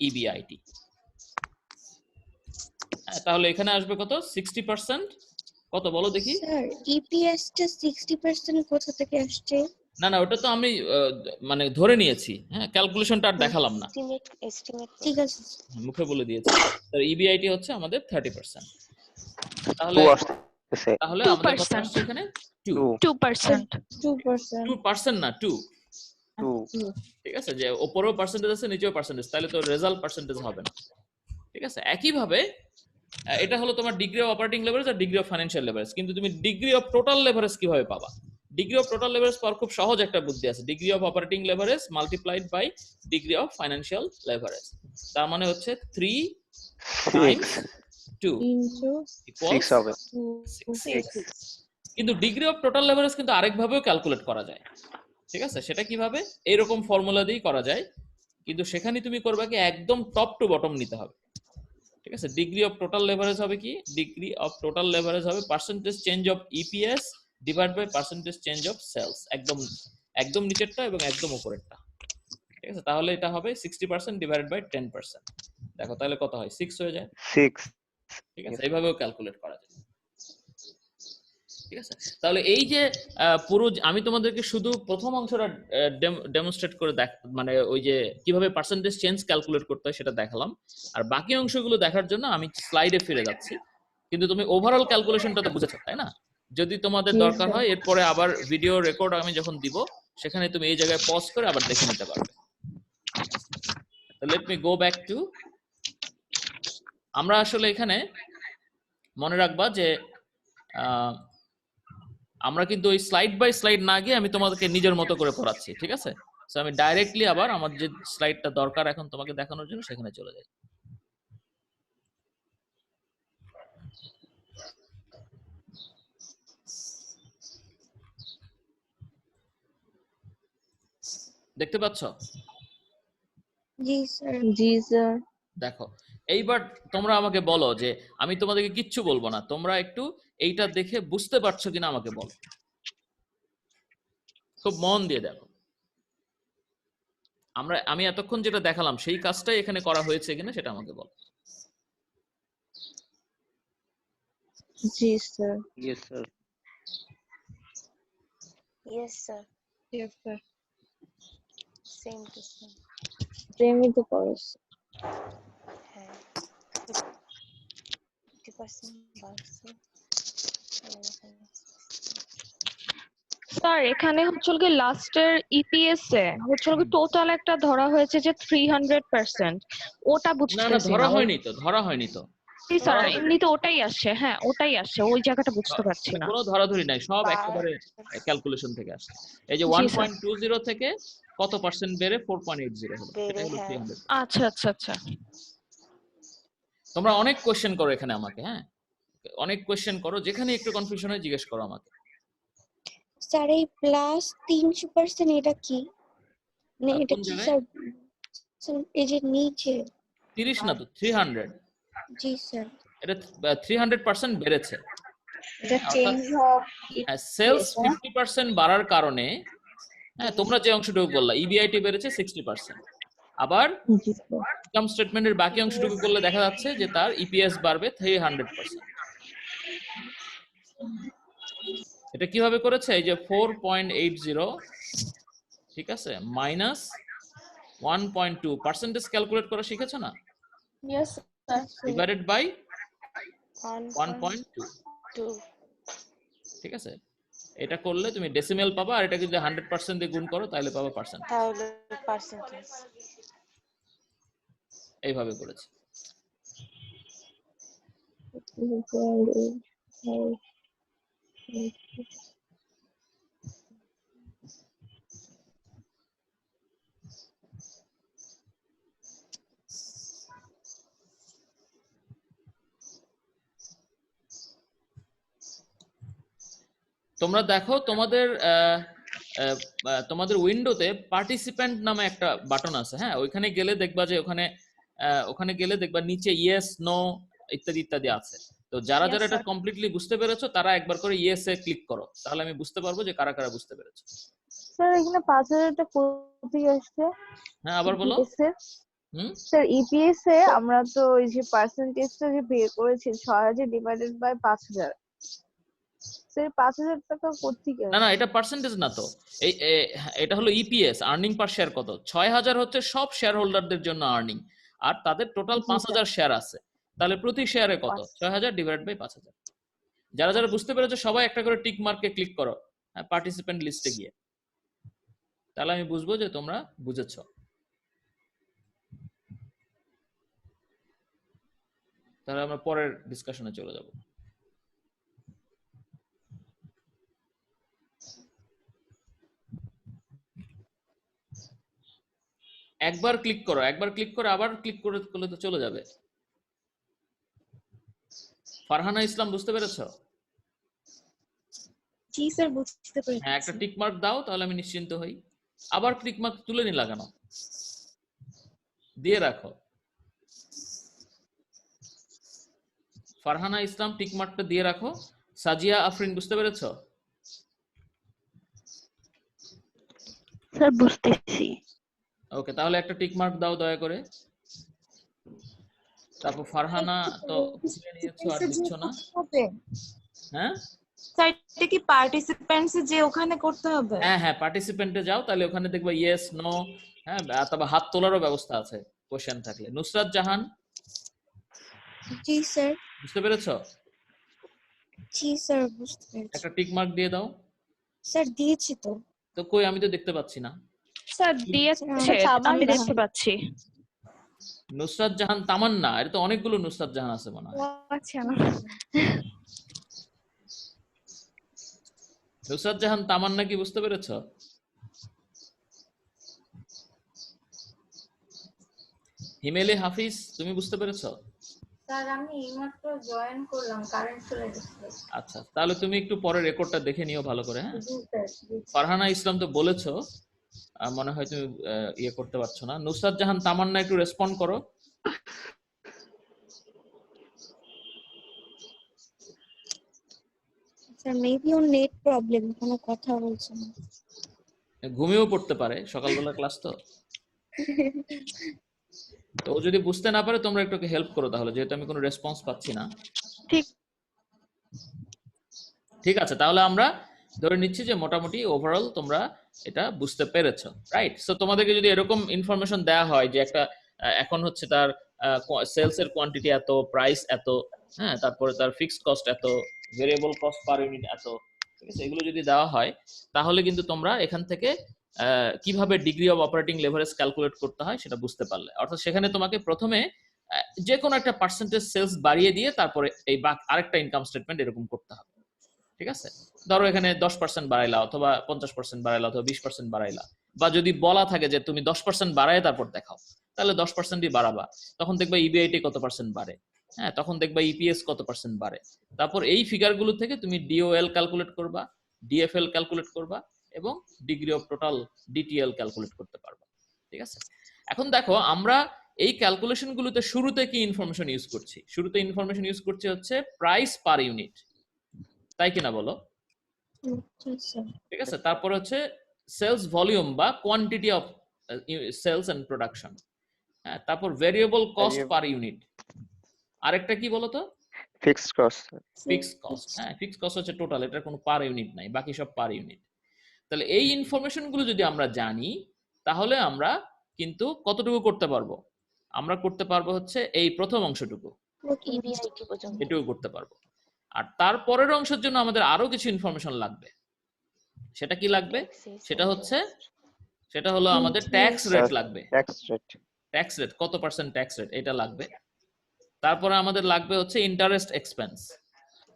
EBIT. তাহলে এখানে আসবে কত, 60%। কত বলো দেখি? স্যার ইপিএস টা 60% কোথা থেকে আসছে? না না, ওটা তো আমি মানে ধরে নিয়েছি, হ্যাঁ, ক্যালকুলেশনটা আর দেখালাম না, এস্টিমেট ঠিক আছে, মুখে বলে দিয়েছি। তো ইবিআইটি হচ্ছে আমাদের 30%। তাহলে তাহলে আমাদের কত আসছে এখানে 2%। 2% না 2, ঠিক আছে, যে উপরেও পার্সেন্টেজ আছে নিচেও পার্সেন্টেজ, তাহলে তো রেজাল্ট পার্সেন্টেজ হবে না, ঠিক আছে। একইভাবে এটা হলো তোমার ডিগ্রি অফ অপারেটিং লেভারেজ আর ডিগ্রি অফ ফাইন্যান্সিয়াল লেভারেজ, কিন্তু তুমি ডিগ্রি অফ টোটাল লেভারেজ কিভাবে পাবা? ডিগ্রি অফ টোটাল লেভারেজ পাওয়ার খুব সহজ একটা বুদ্ধি আছে, degree of operating leverage multiplied by degree of financial leverage. তার মানে হচ্ছে 3 টাইমস 2 ইকুয়ালস 6। কিন্তু ডিগ্রি অফ টোটাল লেভারেজ কিন্তু আরেকভাবেও ক্যালকুলেট করা যায়, ঠিক আছে। সেটা কিভাবে, এইরকম ফর্মুলা দিয়েই করা যায়, কিন্তু সেখানে তুমি করবে কি একদম টপ টু বটম নিতে হবে, ঠিক আছে। ডিগ্রি অফ টোটাল লেভারেজ হবে কি, ডিগ্রি অফ টোটাল লেভারেজ হবে percentage change of EPS divide by percentage change of sales, একদম একদম নিচেরটা এবং একদম উপরেরটা, ঠিক আছে। তাহলে এটা হবে 60% ডিভাইডেড বাই 10%। দেখো তাহলে কত হয়, 6 হয়ে যায়, 6, ঠিক আছে। এইভাবেও ক্যালকুলেট করা যায়, ঠিক আছে। তাহলে এই যে পুরো আমি তোমাদেরকে শুধু প্রথম অংশটা ডেমনস্ট্রেট করে মানে ওই যে কিভাবে পার্সেন্টেজ চেঞ্জ ক্যালকুলেট করতে হয় সেটা দেখালাম, আর বাকি অংশগুলো দেখার জন্য আমি স্লাইডে ফিরে যাচ্ছি। কিন্তু তুমি ওভারঅল ক্যালকুলেশনটা তো বুঝেছো, তাই না? যদি তোমাদের দরকার হয় এরপরে আবার ভিডিও রেকর্ড আমি যখন দিব সেখানে তুমি এই জায়গায় পজ করে আবার দেখে নিতে পারবে। তো let me go back to, আমরা আসলে এখানে মনে রাখবা যে আমরা কিন্তু ওই স্লাইড বাই স্লাইড না গিয়ে আমি তোমাদেরকে নিজের মতো করে পড়াচ্ছি, ঠিক আছে। সো আমি ডাইরেক্টলি আবার আমার যে স্লাইডটা দরকার এখন তোমাকে দেখানোর জন্য সেখানে চলে যাই। দেখতে পাচ্ছ? জি স্যার। জি স্যার। দেখো এইবার তোমরা আমাকে বলো যে আমি তোমাদেরকে কিচ্ছু বলবো না, তোমরা একটু এইটা দেখে বুঝতে পারছো কিনা আমাকে বলো, খুব মন দিয়ে দেখো। আমি এতক্ষণ যেটা দেখালাম সেই কাজটাই এখানে করা হয়েছে কিনা সেটা আমাকে বলো। জি স্যার। Yes sir. Yes sir. Yes sir. Same to same. সেমই তো করস। হ্যাঁ 50% বাড়ছে। স্যার এখানে হচ্ছে কি লাস্টের ইপিএস এ হচ্ছে কি টোটাল একটা ধরা হয়েছে যে 300%, ওটা না না বুঝতেছি ধরা না। হয়নি তো, ধরা হয়নি তো। জি স্যার, এমনিতে ওটাই আসছে, হ্যাঁ ওটাই আসছে, ওই জায়গাটা বুঝতে পারছি না। কোনো ধরাধরি নাই, সব একেবারে ক্যালকুলেশন থেকে আসছে। এই যে জি স্যার। 1.20 থেকে কত পার্সেন্ট বেড়ে 4.80 হলো, এটা হলো 300। আচ্ছা আচ্ছা আচ্ছা। তোমরা অনেক কোশ্চেন করো এখানে আমাকে, হ্যাঁ অনেক কোশ্চেন করো, যেখানে একটু কনফিউশন হয় জিজ্ঞেস করো আমাকে। স্যার এই প্লাস 300% এটা কি? মানে এটা কোন কি জায়গায়? স্যার? স্যার এই যে নিচে 30 না তো 300। জি স্যার। এটা 300% বেড়েছে। এটা চেঞ্জ অফ সেলস 50% বাড়ার কারণে, হ্যাঁ তোমরা যে অংশটুকু বললা ইবিআইটি বেড়েছে 60%। আবার ইনকাম স্টেটমেন্টের বাকি অংশটুকু করলে দেখা যাচ্ছে যে তার ইপিএস বাড়বে 300%। এটা কিভাবে করেছে, এই যে 4.80, ঠিক আছে, মাইনাস 1.2 পার্সেন্টেজ ক্যালকুলেট করা শিখেছো না? Yes sir. Divided by 1.2, 2। ঠিক আছে। এটা করলে তুমি ডেসিমেল পাবা, আর এটাকে যদি 100% দিয়ে গুণ করো তাহলে পাবা পার্সেন্ট। তাহলে পার্সেন্টেজ এইভাবে করেছে। তোমরা দেখো তোমাদের তোমাদের উইন্ডোতে পার্টিসিপেন্ট নামে একটা বাটন আছে, হ্যাঁ, ওইখানে গেলে দেখবা যে ওখানে গেলে দেখবা নিচে ইয়েস নো ইত্যাদি ইত্যাদি আছে। তো যারা যারা এটা কমপ্লিটলি বুঝতে পেরেছো তারা একবার করে ইয়েস এ ক্লিক করো, তাহলে আমি বুঝতে পারবো যে কারা কারা বুঝতে পেরেছো। স্যার এখানে 5000টা কোথায় আসছে? হ্যাঁ আবার বলো। স্যার ইপিএস এ আমরা তো ওই যে পার্সেন্টেজটা যে বের করেছি 6000 ডিভাইডেড বাই 5000, স্যার 5000 টাকা কোত্থেকে? না না, এটা পার্সেন্টেজ না তো, এটা হলো ইপিএস, আর্নিং পার শেয়ার কত। 6000 হচ্ছে সব শেয়ার হোল্ডারদের জন্য আর্নিং, আর তাদের টোটাল 5000 শেয়ার আছে, তাহলে প্রতি শেয়ারে কত? 6000 ডিভাইড বাই 5000। যারা যারা বুঝতে পেরেছো সবাই একটা করে টিক মার্কে ক্লিক করো পার্টিসিপেন্ট লিস্টে গিয়ে, তাহলে আমি বুঝবো যে তোমরা বুঝেছো। তাহলে আমরা পরের ডিসকাশনে চলে যাব। একবার ক্লিক করো, একবার ক্লিক করে আবার ক্লিক করলে তো চলে যাবে। ফারহানা ইসলাম বুঝতে পেরেছো? জি স্যার বুঝতে পেরেছি। হ্যাঁ, একটা টিক মার্ক দাও তাহলে আমি নিশ্চিন্ত হই। আবার ক্লিক মার্ক তুলে নি লাগানো, দিয়ে রাখো। ফারহানা ইসলাম টিক মার্কটা দিয়ে রাখো। সাজিয়া আফরিন বুঝতে পেরেছো? স্যার বুঝতেছি। ওকে, তাহলে একটা টিক মার্ক দাও দয়া করে। তারপর ফারহানা তো খুলে নিয়েছো আর দিচ্ছ না। হ্যাঁ স্যার এটা কি পার্টিসিপেন্টস যে ওখানে করতে হবে? হ্যাঁ হ্যাঁ, পার্টিসিপেন্টে যাও, তাহলে ওখানে দেখবা ইয়েস নো, হ্যাঁ, অথবা হাত তোলারও ব্যবস্থা আছে কোশ্চেন থাকলে। নুসরাত জাহান জি স্যার। বুঝতে পেরেছো? জি স্যার বুঝতে পেরেছি। একটা টিক মার্ক দিয়ে দাও। স্যার দিয়েছি তো। তো কই, আমি তো দেখতে পাচ্ছি না। স্যার দিয়েছে, আমি দেখতে পাচ্ছি। নুসরাত জাহান তামান্না, এটা তো অনেকগুলো নুসরাত জাহান আছে মনে হয়। আচ্ছা নুসরাত জাহান তামান্না কি বুঝতে পেরেছো? হিমেলে হাফিজ তুমি বুঝতে পেরেছো? স্যার আমি এইমাত্র জয়েন করলাম, কারেন্ট চলে গেছে। আচ্ছা, তাহলে তুমি একটু পরে রেকর্ডটা দেখে নিও ভালো করে। হ্যাঁ, জি স্যার। ফারহানা ইসলাম তো বলেছো, মনে হয় তুমি ইয়ে করতে পারছো না। নুসরাত জাহান তামান্না একটু রেসপন্ড করো। স্যার মেবি ওর নেট প্রবলেম, কোনো কথা বলছে না। ঘুমিয়েও পড়তে পারে, সকালবেলা ক্লাস তো। তো ও যদি বুঝতে না পারে তোমরা একটু হেল্প করো তাহলে, যেহেতু আমি কোনো রেসপন্স পাচ্ছি না। ঠিক আছে, তাহলে আমরা ধরে নিচ্ছি যে মোটামুটি ওভারঅল তোমরা এটা বুঝতে পেরেছো, রাইট? সো তোমাদেরকে যদি এরকম ইনফরমেশন দেয়া হয় যে একটা এখন হচ্ছে তার সেলস এর কোয়ান্টিটি এত, প্রাইস এত, হ্যাঁ, তারপরে তার ফিক্সড কস্ট এত, ভেরিয়েবল কস্ট পার ইউনিট এত, ঠিক আছে, এগুলো যদি দেওয়া হয় তাহলে কিন্তু তোমরা এখান থেকে কিভাবে degree of operating leverage calculate করতে হয় সেটা বুঝতে পারলে। অর্থাৎ সেখানে তোমাকে প্রথমে যে কোনো একটা পার্সেন্টেজ সেলস বাড়িয়ে দিয়ে তারপরে এই আরেকটা ইনকাম স্টেটমেন্ট এরকম করতে হবে, ঠিক আছে? ধরো এখানে 10% বাড়াইলা, অথবা 50% বাড়াইলা, অথবা 20% বাড়াইলা, বা যদি বলা থাকে যে তুমি 10% বাড়ায় তারপর দেখাও, তাহলে 10%ই বাড়াবা। তখন দেখবা ইবিআইটি কত পার্সেন্ট বাড়ে, হ্যাঁ, তখন দেখবা ইপিএস কত পার্সেন্ট বাড়ে। তারপর এই ফিগারগুলো থেকে তুমি ডিওএল ক্যালকুলেট করবা, ডিএফএল ক্যালকুলেট করবা, এবং ডিগ্রি অফ টোটাল ডিটিএল ক্যালকুলেট করতে পারবা, ঠিক আছে? এখন দেখো আমরা এই ক্যালকুলেশন গুলোতে শুরুতে কি ইনফরমেশন ইউজ করছি? শুরুতে ইনফরমেশন ইউজ করছি হচ্ছে প্রাইস পার ইউনিট, তাই কিনা বলো? ঠিক আছে, তারপর হচ্ছে সেলস ভলিউম বা quantity of sales and production, হ্যাঁ, তারপর ভেরিয়েবল কস্ট পার ইউনিট, আরেকটা কি বলো তো? Fixed cost. ফিক্সড কস্ট, হ্যাঁ, ফিক্সড কস্ট হচ্ছে টোটাল, এটার কোনো পার ইউনিট নাই, বাকি সব পার ইউনিট। তাহলে এই ইনফরমেশন গুলো যদি আমরা জানি তাহলে আমরা কিন্তু কতটুকু করতে পারবো? আমরা করতে পারবো হচ্ছে এই প্রথম অংশটুকু, এটুকু করতে পারবো। আর তারপরের অংশের জন্য আমাদের আরো কিছু ইনফরমেশন লাগবে। সেটা কি লাগবে? সেটা হলো আমাদের ট্যাক্স রেট লাগবে। ট্যাক্স রেট কত পার্সেন্ট ট্যাক্স রেট, এটা লাগবে। তারপরে আমাদের লাগবে হচ্ছে ইন্টারেস্ট এক্সপেন্স,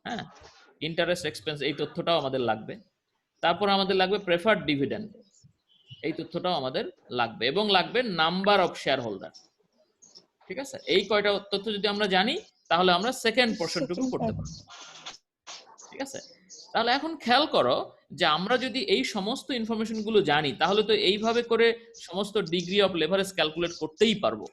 হ্যাঁ, ইন্টারেস্ট এক্সপেন্স, এই তথ্যটাও আমাদের লাগবে। তারপর আমাদের লাগবে প্রেফার্ড ডিভিডেন্ড, এই তথ্যটাও আমাদের লাগবে, এবং লাগবে নাম্বার অফ শেয়ার হোল্ডার, ঠিক আছে? এই কয়টা তথ্য যদি আমরা জানি তাহলে আমরা সেকেন্ড পোরশনটুকু করতে পারবো, ঠিক আছে? তাহলে এখন খেয়াল করো যে আমরা যদি এই সমস্ত ইনফরমেশন গুলো জানি তাহলে তো এইভাবে করে সমস্ত ডিগ্রি অফ লেভারেজ ক্যালকুলেট করতেই পারবো।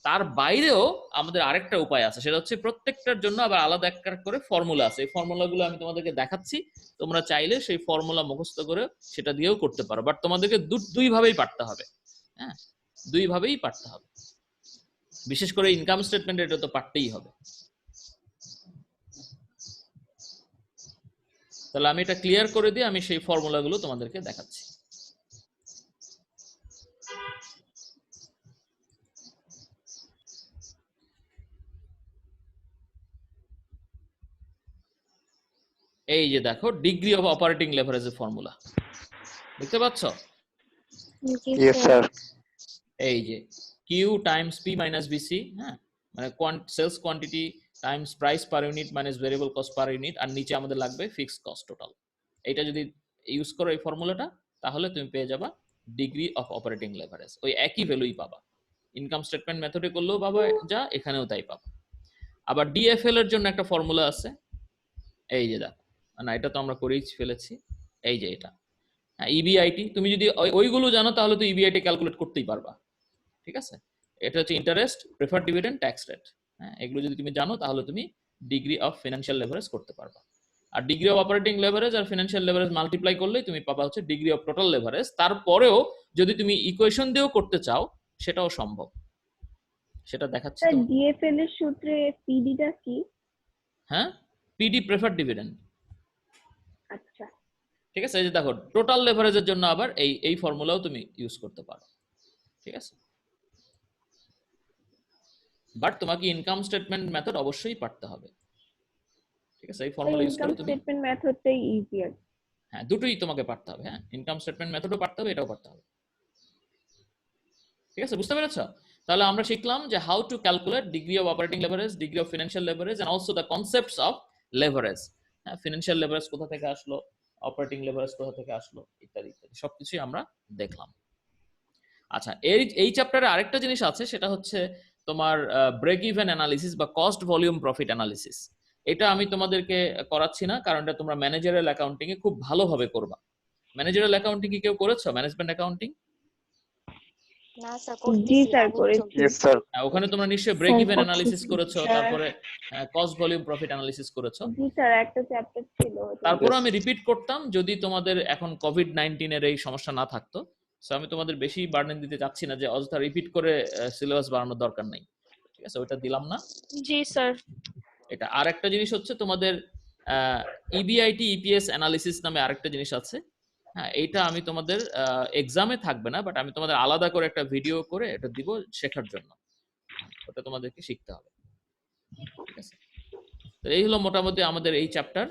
তার বাইরেও আমাদের আরেকটা উপায় আছে, সেটা হচ্ছে প্রত্যেকটার জন্য আবার আলাদা একটা করে ফর্মুলা আছে। এই ফর্মুলাগুলো আমি তোমাদেরকে দেখাচ্ছি, তোমরা চাইলে সেই ফর্মুলা মুখস্থ করে সেটা দিয়েও করতে পারো, বাট তোমাদেরকে দুই ভাবেই পারতে হবে। হ্যাঁ, দুই ভাবেই পারতে হবে, বিশেষ করে ইনকাম স্টেটমেন্ট এটা তো পারতেই হবে। তাহলে আমি এটা ক্লিয়ার করে দিয়ে আমি সেই ফর্মুলাগুলো তোমাদেরকে দেখাচ্ছি। এই যে দেখো ডিগ্রি অফ অপারেটিং লেভারেজের ফর্মুলা দেখতে পাচ্ছ? Yes sir. এই যে Q times P minus VC, হ্যাঁ, মানে sales quantity times price per unit minus variable cost per unit, আর নিচে আমাদের লাগবে ফিক্সড কস্ট টোটাল। এইটা যদি ইউজ করো এই ফর্মুলাটা, তাহলে তুমি পেয়ে যাবা ডিগ্রি অফ অপারেটিং লেভারেজ। ওই একই ভ্যালুই পাবা, ইনকাম স্টেটমেন্ট মেথডে করলেও পাবা যা, এখানেও তাই পাবা। আবার ডিএফএল এর জন্য একটা ফর্মুলা আছে, এই যে দেখো, না এটা তো আমরা করেই ফেলেছি, এই যে এটা ইবিআইটি। তুমি যদি ওইগুলো জানো তাহলে তো ইবিআইটি ক্যালকুলেট করতেই পারবা, ঠিক আছে? এটা হচ্ছে interest, preferred dividend, tax rate. হ্যাঁ, এগুলো যদি তুমি জানো তাহলে তুমি ডিগ্রি অফ ফিনান্সিয়াল লেভারেজ করতে পারবা। আর ডিগ্রি অফ অপারেটিং লেভারেজ আর ফিনান্সিয়াল লেভারেজ মাল্টিপ্লাই করলেই তুমি পাবা হচ্ছে ডিগ্রি অফ টোটাল লেভারেজ। তারপরেও যদি তুমি ইকুয়েশন দিয়েও করতে চাও সেটাও সম্ভব, সেটা দেখাচ্ছি। ডিএফএল এর সূত্রে পিডিটা কি? হ্যাঁ, পিডি প্রেফার্ড ডিভিডেন্ড। আচ্ছা, ঠিক আছে? এই যে দেখো টোটাল লেভারেজের জন্য আবার এই ফর্মুলাও তুমি ইউজ করতে পারো, ঠিক আছে? বাট তোমাকে ইনকাম স্টেটমেন্ট মেথড অবশ্যই পারতে হবে, ঠিক আছে? এই ফর্মুলা ইউজ করে তুমি স্টেটমেন্ট মেথডটাই ইজিয়ার। হ্যাঁ, দুটোই তোমাকে পারতে হবে। হ্যাঁ, ইনকাম স্টেটমেন্ট মেথডও পারতে হবে, এটাও পারতে হবে, ঠিক আছে? বুঝতে পেরেছো? তাহলে আমরা শিখলাম যে how to calculate degree of operating leverage, degree of financial leverage, and also the concepts of leverage. হ্যাঁ, ফিনান্সিয়াল লেভারেজ কোথা থেকে আসলো, অপারেটিং লেভারেজ কোথা থেকে আসলো, ইত্যাদি ইত্যাদি সবকিছুই আমরা দেখলাম। আচ্ছা, এই চ্যাপ্টারে আরেকটা জিনিস আছে, সেটা হচ্ছে তোমার ব্রেক ইভেন অ্যানালিসিস বা কস্ট ভলিউম প্রফিট অ্যানালিসিস। এটা আমি তোমাদেরকে করাচ্ছি না, কারণ এটা তোমরা ম্যানেজারাল অ্যাকাউন্টিং এ খুব ভালোভাবে করবা। ম্যানেজারাল অ্যাকাউন্টিং কি কেউ করেছো? Management accounting? না স্যার, জি স্যার করেছি। Yes sir. ওখানে তোমরা নিশ্চয়ই ব্রেক ইভেন অ্যানালিসিস করেছো, তারপরে কস্ট ভলিউম প্রফিট অ্যানালিসিস করেছো। জি স্যার, একটা চ্যাপ্টার ছিল। তারপর আমি রিপিট করতাম যদি তোমাদের এখন কোভিড-19 এর এই সমস্যা না থাকতো। সো আমি তোমাদের বেশি বার্ডেন দিতে চাচ্ছি না যে অযথা রিপিট করে সিলেবাস বাড়ানোর দরকার নাই, ঠিক আছে? ওটা দিলাম না। জি স্যার। এটা আরেকটা জিনিস হচ্ছে তোমাদের ইবিআইটি ইপিএস অ্যানালিসিস নামে আরেকটা জিনিস আছে। হ্যাঁ, এইটা আমি তোমাদের এক্সামে থাকবে না, বাট আমি তোমাদের আলাদা করে একটা ভিডিও করে এটা দিব শেখার জন্য, ওটা তোমাদেরকে শিখতে হবে, ঠিক আছে? তো এই হলো মোটামুটি আমাদের এই চ্যাপ্টার।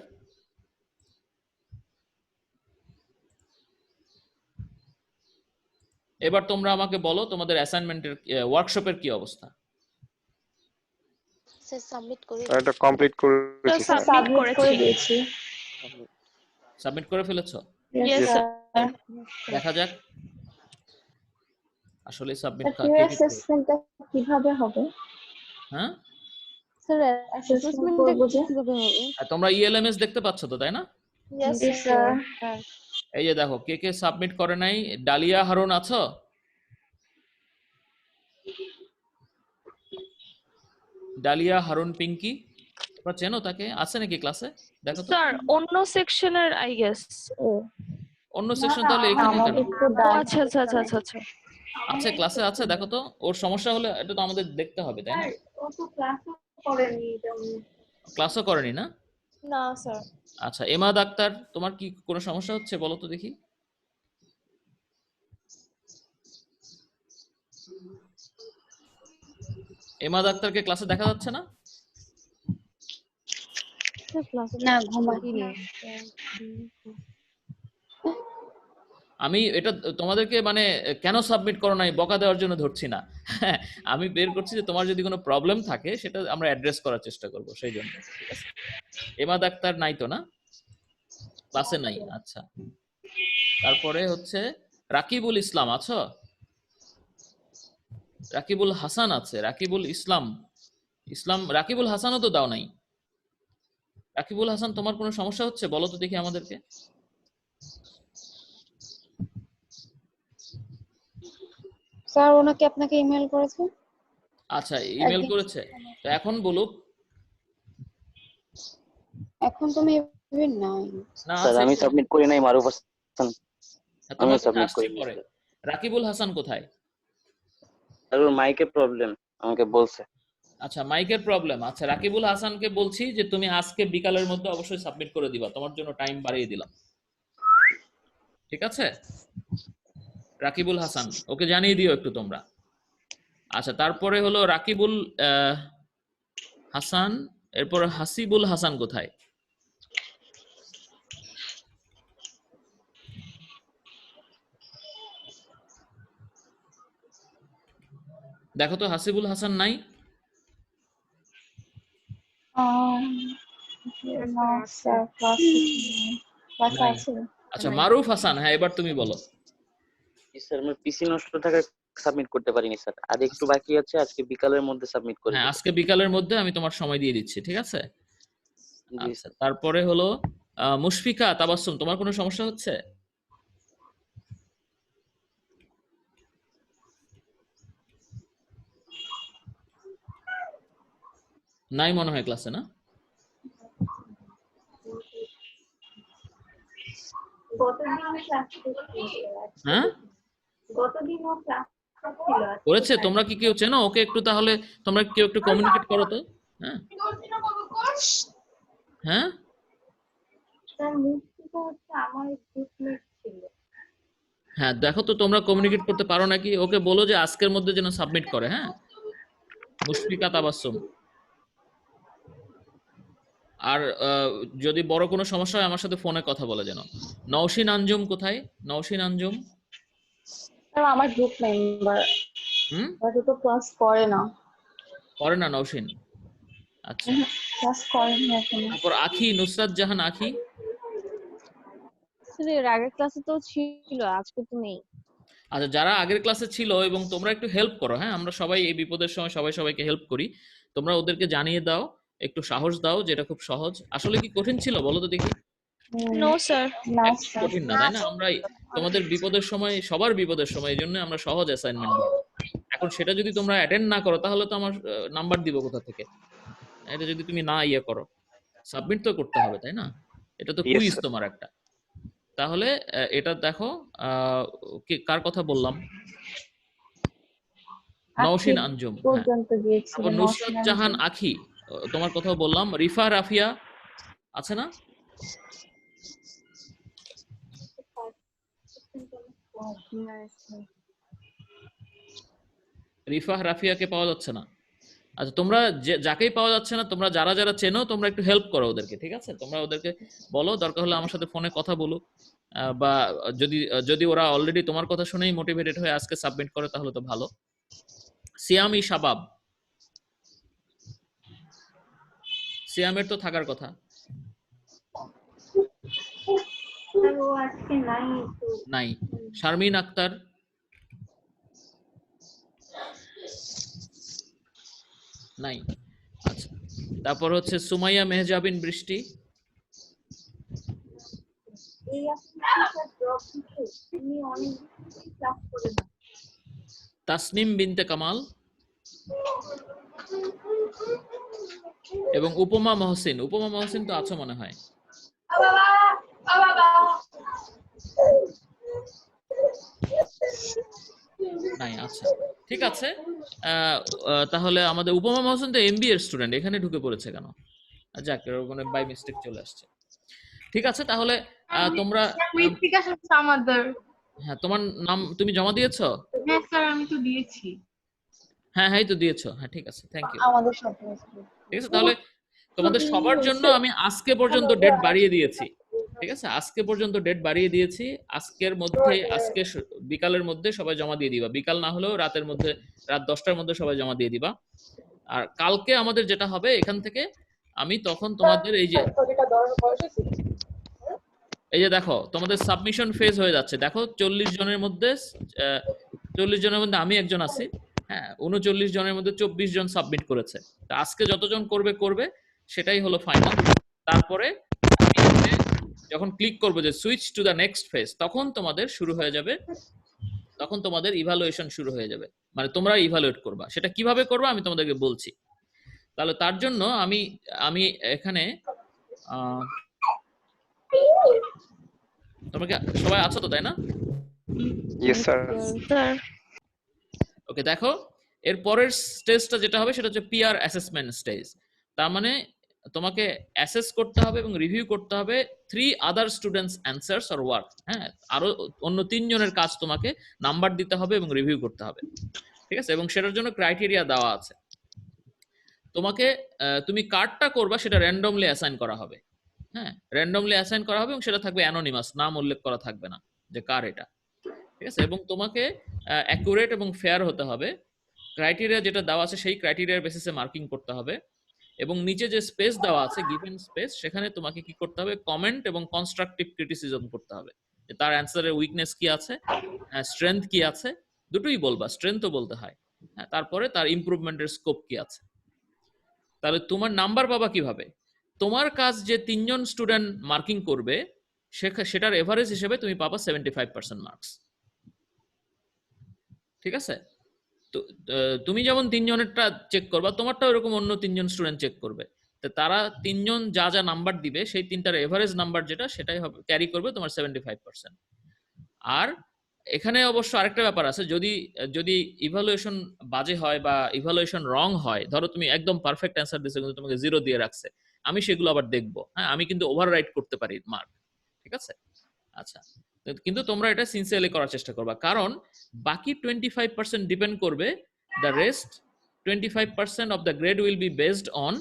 এবার তোমরা আমাকে বলো তোমাদের অ্যাসাইনমেন্টের ওয়ার্কশপের কি অবস্থা? স্যার সাবমিট করে এটা কমপ্লিট করেছি স্যার। সাবমিট করে দিয়েছি। সাবমিট করে ফেলেছো? Yes sir. দেখা যাক আসলে সাবমিট অ্যাসেসমেন্টটা কিভাবে হবে? হ্যাঁ স্যার, অ্যাসেসমেন্টটা কিভাবে হবে? তোমরা ইএলএমএস দেখতে পাচ্ছ তো, তাই না? Yes sir. এই যে দেখো কে কে সাবমিট করে নাই। ডালিয়া হারুন আছো? ডালিয়া হারুন পিঙ্কি, তোমরা চেনো তাকে? আছে নাকি ক্লাসে? দেখো তো। স্যার অন্য সেকশনের আই গেস। ও অন্য সেকশন, তাহলে এখানে কেন? আচ্ছা আচ্ছা আচ্ছা আচ্ছা আচ্ছা। আচ্ছা ক্লাসে আছে, দেখো তো। ওর সমস্যা হলে এটা তো আমাদের দেখতে হবে, তাই না? ও তো ক্লাসও করেনি এটা। ক্লাসও করেনি না? না স্যার। আচ্ছা, এমা ডাক্তার, তোমার কি কোনো সমস্যা হচ্ছে বলো তো দেখি। এমা ডাক্তারকে ক্লাসে দেখা যাচ্ছে না? না, ঘুমাচ্ছি। আমি এটা তোমাদেরকে মানে কেন সাবমিট করো নাই বকা দেওয়ার জন্য ধরছি না। আমি বের করছি যে তোমার যদি কোনো প্রবলেম থাকে সেটা আমরা অ্যাড্রেস করার চেষ্টা করব, সেই জন্য। ঠিক আছে, এমা ডাক্তার নাই তো না, ক্লাসে নাই? আচ্ছা, তারপরে হচ্ছে রাকিবুল ইসলাম আছো? রাকিবুল হাসান আছে, রাকিবুল ইসলাম, রাকিবুল হাসানও তো দাও নাই। রাকিবুল হাসান, তোমার কোনো সমস্যা হচ্ছে? বলো তো দেখি আমাদেরকে। স্যার ওনাকে আপনাকে ইমেল করেছে। আচ্ছা, ইমেল একদিন করেছে, তো এখন বলুক। এখন তো মেবি নাই। না স্যার আছে আমি তো। সাবমিট করি নাই, মারুফ হাসান। হ্যাঁ, আমি তোমার কথা সাবমিট আসছে করি পরে। রাকিবুল হাসান কোথায়? স্যার, ওর মাইকে প্রবলেম আমাকে বলছে। আচ্ছা, মাইকের প্রবলেম। আচ্ছা, রাকিবুল হাসানকে বলছি যে তুমি আজকে বিকালের মধ্যে অবশ্যই সাবমিট করে দিবা, তোমার জন্য টাইম বাড়িয়ে দিলাম, ঠিক আছে? রাকিবুল হাসান, ওকে জানিয়ে দিও একটু তোমরা। আচ্ছা, তারপরে হলো রাকিবুল হাসান, এরপর হাসিবুল হাসান কোথায়? দেখো তো, হাসিবুল হাসান নাই? না স্যার, ক্লাসে নাই। আছে। আচ্ছা, মারুফ হাসান, হ্যাঁ এবার তুমি বলো। স্যার আমার পিসি নষ্ট থাকায় সাবমিট করতে পারিনি স্যার, আর একটু বাকি আছে, আজকে বিকালের মধ্যে সাবমিট করে হ্যাঁ, দেব। আজকে বিকালের মধ্যে আমি তোমার সময় দিয়ে দিচ্ছি, ঠিক আছে? আচ্ছা, তারপরে হলো মুশফিকা তাবাসসুম, তোমার কোনো সমস্যা হচ্ছে? নাই মনে হয় ক্লাসে, না? হ্যাঁ, গতদিনও ক্লাস ছিল। করেছে। তোমরা কি কেউ চেনো ওকে? একটু তাহলে তোমরা কেউ একটু কমিউনিকেট করো তো। হ্যাঁ হ্যাঁ, স্যার মুক্তিটা হচ্ছে আমার গ্রুপমেট ছিল। হ্যাঁ, দেখো তো তোমরা কমিউনিকেট করতে পারো নাকি? ওকে বলো যে আজকের মধ্যে যেন সাবমিট করে। হ্যাঁ, মুশফিকা তাবাসসুম। আর যদি বড় কোনো সমস্যা হয় আমার সাথে ফোনে কথা বলে যেন। নওশিন আঞ্জুম কোথায়? নওশিন আঞ্জুম। স্যার আমার গ্রুপ মেম্বার, হুম, বাট ও তো ক্লাস করে না। করে না নওশিন? আচ্ছা, ক্লাস করে না এখন। তারপর আখি, নুসরাত জাহান আখি। স্যার এর আগের ক্লাসে তো ছিল, আজকে তো নেই। আচ্ছা, যারা আগের ক্লাসে ছিল এবং তোমরা একটু হেল্প করো। হ্যাঁ, আমরা সবাই এই বিপদের সময় সবাই সবাইকে হেল্প করি। তোমরা ওদেরকে জানিয়ে দাও, একটু সাহস দাও, যেটা খুব সহজ। আসলে কি কঠিন ছিল বলো তো দেখি? No sir. না স্যার। কঠিন না, তাই না? আমরা তোমাদের বিপদের সময়, সবার বিপদের সময়, এই জন্য আমরা সহজ অ্যাসাইনমেন্ট দিই। এখন সেটা যদি তোমরা অ্যাটেন্ড না করো তাহলে তো আমার নাম্বার দিব কোথা থেকে? এটা যদি তুমি না ইয়ে করো, সাবমিট তো করতে হবে, তাই না? এটা তো কুইজ তোমার একটা। তাহলে এটা দেখো, কার কথা বললাম? নওশিন আঞ্জুম, হ্যাঁ। পর্যন্ত গিয়েছিল। তারপর নুসরাত জাহান আখি, তোমার কথা বললাম। রিফা রাফিয়া আছে না? রিফা রাফিয়াকে পাওয়া যাচ্ছে না। আচ্ছা, তোমরা যাকেই পাওয়া যাচ্ছে না, তোমরা যারা যারা চেনো তোমরা একটু হেল্প করো ওদেরকে, ঠিক আছে? তোমরা ওদেরকে বলো, দরকার হলে আমার সাথে ফোনে কথা বলো, বা যদি ওরা অলরেডি তোমার কথা শুনেই মোটিভেটেড হয়ে আজকে সাবমিট করে তাহলে তো ভালো। সিয়ামি শাবাব, সিয়ামের তো থাকার কথা। স্যার ও আজকে নাই তো। নাই। শারমিন আক্তার, নাই। আচ্ছা, তারপর হচ্ছে সুমাইয়া মেহজাবিন বৃষ্টি। এই আপনার জব দিতে তিনি অনেক ক্লাস করে না। তাসনিম বিনতে কামাল এবং উপমা মহসিন। উপমা মহসিন তো আছো মনে হয়। নাই, আচ্ছা ঠিক আছে। তাহলে আমাদের উপমা মহসিন তো এমবিএ এর স্টুডেন্ট, এখানে ঢুকে পড়েছে কেন? যাক, মানে বাই মিস্টেক চলে আসছে। ঠিক আছে, তাহলে তোমরা আমাদের। হ্যাঁ, তোমার নাম তুমি জমা দিয়েছো? হ্যাঁ স্যার, আমি তো দিয়েছি। হ্যাঁ হ্যাঁ, তো দিয়েছো। হ্যাঁ, ঠিক আছে, থ্যাংক ইউ। আমাদের সাথে ঠিক আছে, তাহলে তোমাদের সবার জন্য আমি আজকে পর্যন্ত ডেট বাড়িয়ে দিয়েছি। ঠিক আছে, আজকে পর্যন্ত ডেট বাড়িয়ে দিয়েছি। আজকের মধ্যে, আজকে বিকালের মধ্যে সবাই জমা দিয়ে দিবা। বিকাল না হলেও রাতের মধ্যে, রাত 10টার মধ্যে সবাই জমা দিয়ে দিবা। আর কালকে আমাদের যেটা হবে, এখান থেকে আমি তখন তোমাদের এই যে দেখো, তোমাদের সাবমিশন ফেজ হয়ে যাচ্ছে। দেখো 40 জনের মধ্যে 40 জনের মধ্যে আমি একজন আছি। হ্যাঁ, 39 জনের মধ্যে 24 জন সাবমিট করেছে। তা আজকে যতজন করবে সেটাই হলো ফাইনাল। তারপরে আমি এখানে যখন ক্লিক করব যে switch to the next phase, তখন তোমাদের শুরু হয়ে যাবে, তখন তোমাদের ইভালুয়েশন শুরু হয়ে যাবে, মানে তোমরা ইভালুয়েট করবা। সেটা কিভাবে করবা আমি তোমাদেরকে বলছি। তাহলে তার জন্য আমি এখানে তোমরা সবাই আছো তো, তাই না? Yes sir. ওকে, দেখো এর পরের স্টেজটা যেটা হবে সেটা হচ্ছে পিয়ার অ্যাসেসমেন্ট স্টেজ। তার মানে তোমাকে অ্যাসেস করতে হবে এবং রিভিউ করতে হবে 3 আদার স্টুডেন্টস অ্যানসার্স অর ওয়ার্ক। হ্যাঁ, আরো অন্য 3 জনের কাজ তোমাকে নাম্বার দিতে হবে এবং রিভিউ করতে হবে, ঠিক আছে? এবং সেটার জন্য ক্রাইটেরিয়া দেওয়া আছে। তোমাকে তুমি কার্ডটা করবা সেটা র্যান্ডমলি অ্যাসাইন করা হবে। হ্যাঁ, র্যান্ডমলি অ্যাসাইন করা হবে এবং সেটা থাকবে অ্যানোনিমাস, নাম উল্লেখ করা থাকবে না যে কার এটা, ঠিক আছে? এবং তোমাকে অ্যাকুরেট এবং ফেয়ার হতে হবে। ক্রাইটেরিয়া যেটা দেওয়া আছে সেই ক্রাইটেরিয়ার বেসিসে মার্কিং করতে হবে। এবং নিচে যে স্পেস দেওয়া আছে গিভেন স্পেস, সেখানে তোমাকে কি করতে হবে, কমেন্ট এবং কনস্ট্রাকটিভ ক্রিটিসিজম করতে হবে, যে তার অ্যান্সারের উইকনেস কি আছে, স্ট্রেংথ কি আছে, দুটোই বলবা, স্ট্রেংথও বলতে হয়। হ্যাঁ, তারপরে তার ইমপ্রুভমেন্টের স্কোপ কি আছে। তাহলে তোমার নাম্বার পাবা কিভাবে? তোমার কাজ যে 3 জন স্টুডেন্ট মার্কিং করবে সেটার এভারেজ হিসেবে তুমি পাবা 75% মার্কস, ঠিক আছে? তো তুমি যেমন 3 জনেরটা চেক করবা, তোমারটাও এরকম অন্য 3 জন স্টুডেন্ট চেক করবে। তো তারা 3 জন যা যা নাম্বার দিবে সেই 3টার এভারেজ নাম্বার যেটা, সেটাই হবে ক্যারি করবে তোমার 75%। আর এখানে অবশ্য আরেকটা ব্যাপার আছে, যদি ইভালুয়েশন বাজে হয় বা ইভালুয়েশন রং হয়, ধরো তুমি একদম পারফেক্ট অ্যান্সার দিছো কিন্তু তোমাকে 0 দিয়ে রাখছে, আমি সেগুলো আবার দেখবো। হ্যাঁ, আমি কিন্তু ওভাররাইট করতে পারি মার্ক, ঠিক আছে? আচ্ছা, কিন্তু তোমরা এটা সিনসিয়ারলি করার চেষ্টা করবা, কারণ বাকি 25% ডিপেন্ড করবে, the rest 25% of the grade will be based on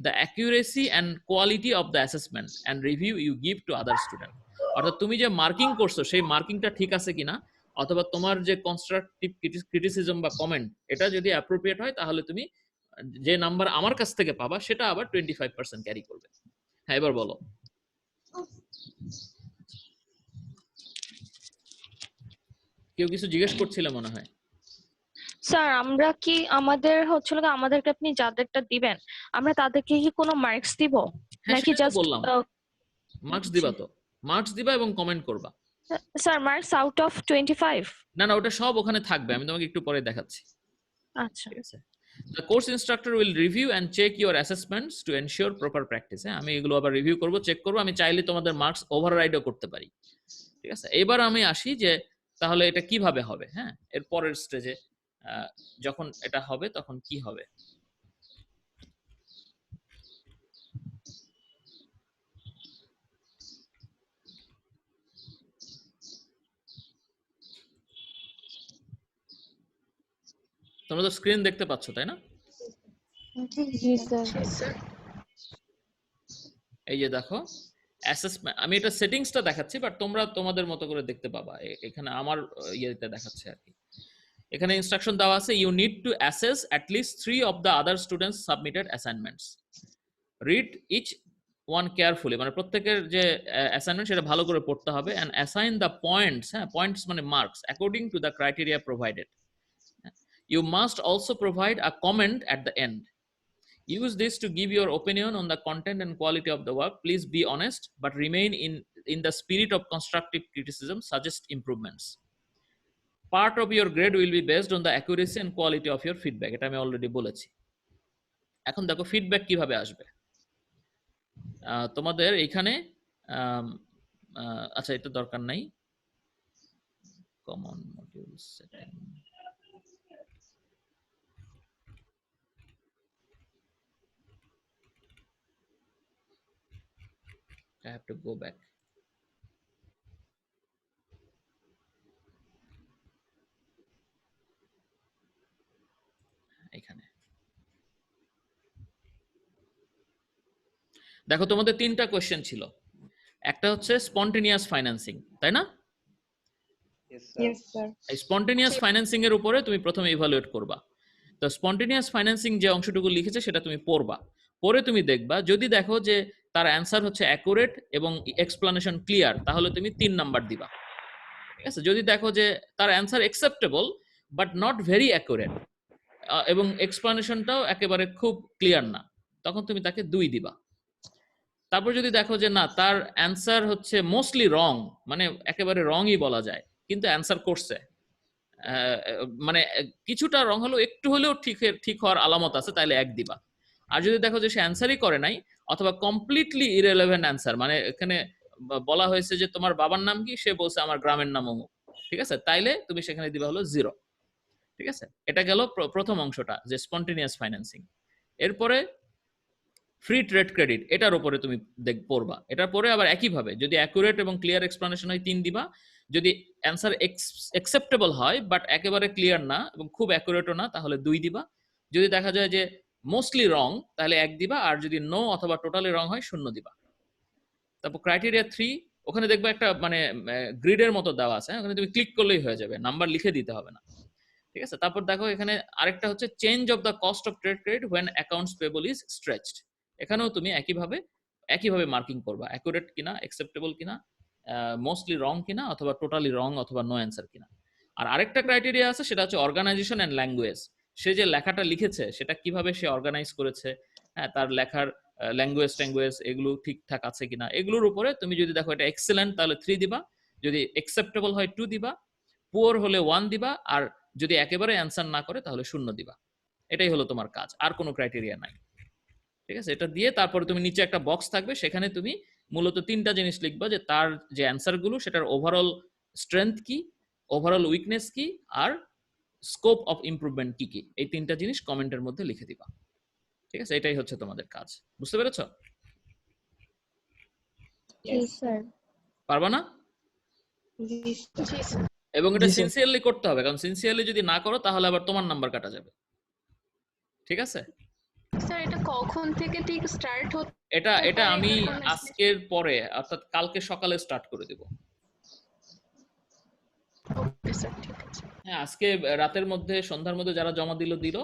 the accuracy and quality of the assessment and review you give to other student. অর্থাৎ তুমি যে মার্কিং করছো সেই মার্কিংটা ঠিক আছে কিনা, অথবা তোমার যে কনস্ট্রাকটিভ ক্রিটিসিজম বা কমেন্ট এটা যদি অ্যাপ্রোপ্রিয়েট হয়, তাহলে তুমি যে নাম্বার আমার কাছ থেকে পাবা সেটা আবার 25% ক্যারি করবে। হ্যাঁ, এবার বলো। কেউ কিছু জিজ্ঞেস করছিল মনে হয়। স্যার আমরা কি আমাদেরকে আপনি যাদেরটা দিবেন আমরা তাদেরকে কি কোনো মার্কস দিব নাকি জাস্ট বললাম মার্কস দিবা? তো মার্কস দিবা এবং কমেন্ট করবা। Sir marks out of 25? না, ওটা সব ওখানে থাকবে, আমি তোমাকে একটু পরে দেখাচ্ছি। আচ্ছা, ঠিক আছে। The course instructor will review and check your assessments to ensure proper practice. হ্যাঁ, আমি এগুলো আবার রিভিউ করব, চেক করব, আমি চাইলে তোমাদের মার্কস ওভাররাইডও করতে পারি, ঠিক আছে? এবার আমি আসি যে তাহলে এটা কিভাবে হবে। হ্যাঁ, এর পরের স্টেজে যখন এটা হবে তখন কি হবে। তোমরা তো স্ক্রিন দেখতে পাচ্ছ, তাই না? জি স্যার। এই যে দেখো অ্যাসেসমেন্ট, আমি এটা সেটিংসটা দেখাচ্ছি, বাট তোমরা তোমাদের মতো করে দেখতে পাবা। এখানে আমার ইয়েতে দেখাচ্ছে আর কি। এখানে ইনস্ট্রাকশন দেওয়া আছে, you need to assess at least 3 of the other students submitted assignments, read each one carefully, মানে প্রত্যেকের যে অ্যাসাইনমেন্ট সেটা ভালো করে পড়তে হবে, অ্যান্ড অ্যাসাইন দ্য পয়েন্টস, হ্যাঁ পয়েন্টস মানে marks, according to the criteria provided. You must also provide a comment at the end. Use this to give your opinion on the content and quality of the work. Please be honest, but remain in the spirit of constructive criticism. Suggest improvements. Part of your grade will be based on the accuracy and quality of your feedback. এটা আমি already বলেছি। এখন দেখো feedback কিভাবে আসবে। তোমাদের এখানে আচ্ছা এটা দরকার নাই, common module setting. I have to go back. এখানে দেখো তোমাদের 3টা কোশ্চেন ছিল। একটা হচ্ছে স্পন্টেনিয়াস ফাইন্যান্সিং, তাই না? এই স্পন্টেনিয়াস ফাইন্যান্সিং এর উপরে তুমি প্রথমে ইভালুয়েট করবা। তো স্পন্টেনিয়াস ফাইন্যান্সিং যে অংশটুকু লিখেছে সেটা তুমি পড়বা, পরে তুমি দেখবা যদি দেখো যে তার অ্যান্সার হচ্ছে অ্যাকুরেট এবং এক্সপ্লানেশন ক্লিয়ার, তাহলে তুমি 3 নাম্বার দিবা, ঠিক আছে? যদি দেখো যে তার answer acceptable but not very accurate এবং এক্সপ্লানেশনটাও একেবারে খুব ক্লিয়ার না, তখন তুমি তাকে 2 দিবা। তারপর যদি দেখো যে না তার অ্যান্সার হচ্ছে মোস্টলি রং, মানে একেবারে রংই বলা যায়, কিন্তু অ্যান্সার করছে, মানে কিছুটা রং হলেও একটু হলেও ঠিক হওয়ার আলামত আছে, তাহলে 1 দিবা। আর যদি দেখো যে সে অ্যান্সারই করে নাই অথবা কমপ্লিটলি ইরেলেভেন্ট অ্যান্সার, মানে এখানে বলা হয়েছে যে তোমার বাবার নাম কি, সে বলছে আমার গ্রামের নাম অমুক, ঠিক আছে, তাইলে তুমি সেখানে দিবা হলো 0। ঠিক আছে, এটা গেল প্রথম অংশটা যে স্পন্টেনিয়াস ফাইন্যান্সিং। এরপরে ফ্রি ট্রেড ক্রেডিট, এটার উপরে তুমি পড়বা। এটার পরে আবার একইভাবে যদি অ্যাকুরেট এবং ক্লিয়ার এক্সপ্লানেশন হয় 3 দিবা, যদি অ্যান্সার অ্যাকসেপ্টেবল হয় বাট একেবারে ক্লিয়ার না এবং খুব অ্যাকুরেটও না তাহলে 2 দিবা। যদি দেখা যায় যে মোস্টলি রং তাহলে 1 দিবা, আর যদি নো অথবা টোটালি রং হয় 0 দিবা। তারপর ক্রাইটেরিয়া 3, ওখানে দেখবে একটা মানে গ্রিডের মতো দেওয়া আছে, ওখানে তুমি ক্লিক করলেই হয়ে যাবে, নাম্বার লিখে দিতে হবে না। ঠিক আছে, তারপর দেখো এখানে আরেকটা হচ্ছে change of the cost of trade credit when accounts payable is stretched. এখানেও তুমি একইভাবে মার্কিং করবা, অ্যাকুরেট কিনা, অ্যাকসেপ্টেবল কিনা, মোস্টলি রং কিনা, অথবা টোটালি রং অথবা নো অ্যান্সার কিনা। আর আরেকটা ক্রাইটেরিয়া আছে, সেটা হচ্ছে অর্গানাইজেশন অ্যান্ড ল্যাঙ্গুয়েজ। সে যে লেখাটা লিখেছে সেটা কিভাবে সে অর্গানাইজ করেছে, হ্যাঁ, তার লেখার ল্যাঙ্গুয়েজ এগুলো ঠিকঠাক আছে কিনা, এগুলোর উপরে তুমি যদি দেখো এটা এক্সেলেন্ট তাহলে 3 দিবা, যদি অ্যাকসেপ্টেবল হয় 2 দিবা, পুয়ার হলে 1 দিবা, আর যদি একেবারে অ্যান্সার না করে তাহলে 0 দিবা। এটাই হলো তোমার কাজ, আর কোনো ক্রাইটেরিয়া নাই। ঠিক আছে, এটা দিয়ে তারপরে তুমি নিচে একটা বক্স থাকবে, সেখানে তুমি মূলত 3টা জিনিস লিখবা, যে তার যে অ্যান্সারগুলো সেটার ওভারঅল স্ট্রেংথ কি, ওভারঅল উইকনেস কি, আর স্কোপ অফ ইমপ্রুভমেন্ট কি কি, এই 3টা জিনিস কমেন্টের মধ্যে লিখে দিবা। ঠিক আছে, এটাই হচ্ছে তোমাদের কাজ। বুঝতে পেরেছো? পারবা না? এবং এটা সিনসিয়ারলি করতে হবে, কারণ সিনসিয়ারলি যদি না করো তাহলে আবার তোমার নাম্বার কাটা যাবে। ঠিক আছে স্যার, এটা কখন থেকে ঠিক স্টার্ট হচ্ছে? এটা আমি আজকের পরে অর্থাৎ কালকে সকালে স্টার্ট করে দেব। ওকে স্যার, ঠিক আছে। হ্যাঁ, আজকে রাতের মধ্যে সন্ধ্যার মধ্যে যারা জমা দিল,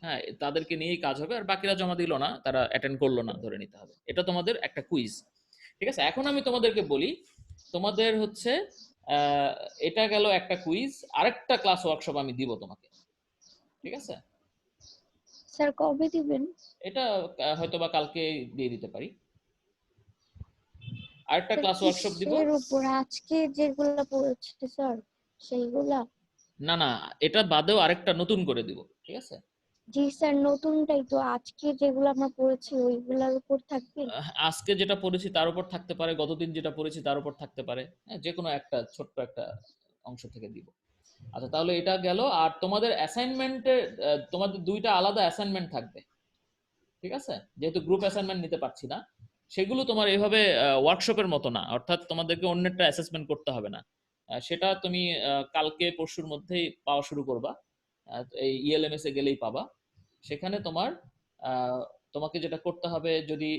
হ্যাঁ, তাদেরকে নিয়েই কাজ হবে, আর বাকিরা জমা দিল না, তারা অ্যাটেন্ড করলো না, ধরে নিতে হবে। এটা তোমাদের একটা কুইজ। ঠিক আছে, এখন আমি তোমাদেরকে বলি, তোমাদের হচ্ছে এটা গেল একটা কুইজ, আরেকটা ক্লাস ওয়ার্কশপ আমি দিব তোমাকে। ঠিক আছে স্যার, কবে দিবেন? এটা হয়তোবা কালকে দিয়ে দিতে পারি। আরেকটা ক্লাস ওয়ার্কশপ দিব এর উপর আজকে যেগুলো পড়েছে স্যার সেইগুলা? না, এটা বাদেও আরেকটা নতুন করে দিব। ঠিক আছে জি স্যার, নতুনটাই তো। আজকে যেগুলো আমরা পড়েছি ওইগুলোর উপর থাকবে? আজকে যেটা পড়েছি তার উপর থাকতে পারে, গতদিন যেটা পড়েছি তার উপর থাকতে পারে, যে কোনো একটা ছোট্ট একটা অংশ থেকে দিব। আচ্ছা, তাহলে এটা গেল। আর তোমাদের অ্যাসাইনমেন্টে তোমাদের 2টা আলাদা অ্যাসাইনমেন্ট থাকবে। ঠিক আছে, যেহেতু গ্রুপ অ্যাসাইনমেন্ট নিতে পারছি না, সেগুলো তোমার এইভাবে ওয়ার্কশপের মতো না, অর্থাৎ তোমাদেরকে অন্যটা অ্যাসেসমেন্ট করতে হবে না। সেটা তুমি কালকে পরশুর মধ্যেই পাওয়া শুরু করবা, এই ইএলএমএস এ গেলেই পাবা। সেখানে তোমাকে যেটা করতে হবে, যদি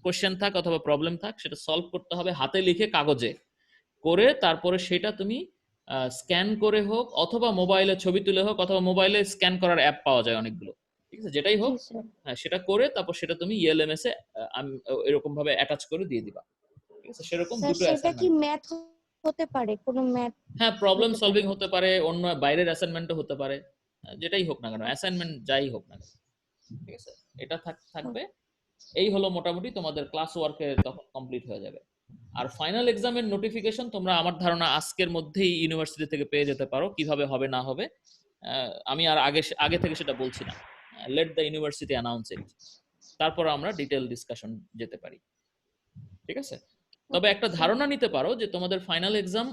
কোশ্চেন থাক অথবা প্রবলেম থাক, সেটা সলভ করতে হবে হাতে লিখে কাগজে করে, তারপরে সেটা তুমি স্ক্যান করে হোক অথবা মোবাইলে ছবি তুলে হোক, অথবা মোবাইলে স্ক্যান করার অ্যাপ পাওয়া যায় অনেকগুলো। ঠিক আছে, যেটাই হোক, হ্যাঁ, সেটা করে তারপর সেটা তুমি ইএলএমএস এ এরকম ভাবে অ্যাটাচ করে দিয়ে দিবা। ঠিক আছে, সেরকম দুটো সেটা কি ম্যাথ হতে পারে? কোনো ম্যাথ? হ্যাঁ, প্রবলেম সলভিং হতে পারে, অন্য বাইরের অ্যাসাইনমেন্টও হতে পারে, যেটাই হোক না কেন, অ্যাসাইনমেন্ট যাই হোক না কেন। ঠিক আছে, এটা থাকবে। এই হলো মোটামুটি তোমাদের ক্লাস ওয়ার্কে তখন কমপ্লিট হয়ে যাবে। আর ফাইনাল এক্সামের নোটিফিকেশন তোমরা আমার ধারণা আজকের মধ্যেই ইউনিভার্সিটি থেকে পেয়ে যেতে পারো। কিভাবে হবে না হবে আমি আর আগে থেকে সেটা বলছি না, লেট দ্য ইউনিভার্সিটি অ্যানাউন্স ইট, তারপর আমরা ডিটেইল ডিসকাশন যেতে পারি। ঠিক আছে, তবে একটা ধারণা নিতে পারো যে তোমাদের ফাইনাল এক্সাম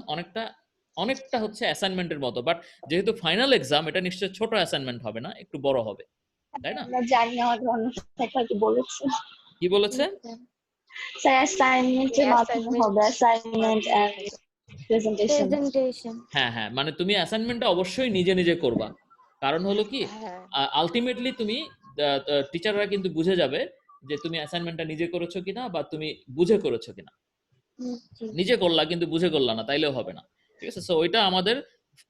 অনেকটা হচ্ছে অ্যাসাইনমেন্টের মতো, বাট যেহেতু ফাইনাল এক্সাম, এটা নিশ্চয়ই ছোট অ্যাসাইনমেন্ট হবে না, একটু বড় হবে, তাই না? আমরা জানি, আমাদের অন্য ফ্যাকাল্টি বলেছে। কি বলেছে? স্যার, অ্যাসাইনমেন্টের মাধ্যমে হবে, অ্যাসাইনমেন্ট এন্ড প্রেজেন্টেশন। হ্যাঁ, মানে তুমি অ্যাসাইনমেন্টটা অবশ্যই নিজে করবা। কারণ হলো কি, আলটিমেটলি তুমি টিচাররা কিন্তু বুঝে যাবে যে তুমি অ্যাসাইনমেন্টটা নিজে করেছো কিনা বা তুমি বুঝে করেছো কিনা। নিজে করলা কিন্তু বুঝে করলা না, তাইলেও হবে না। ঠিক আছে, সো ওইটা আমাদের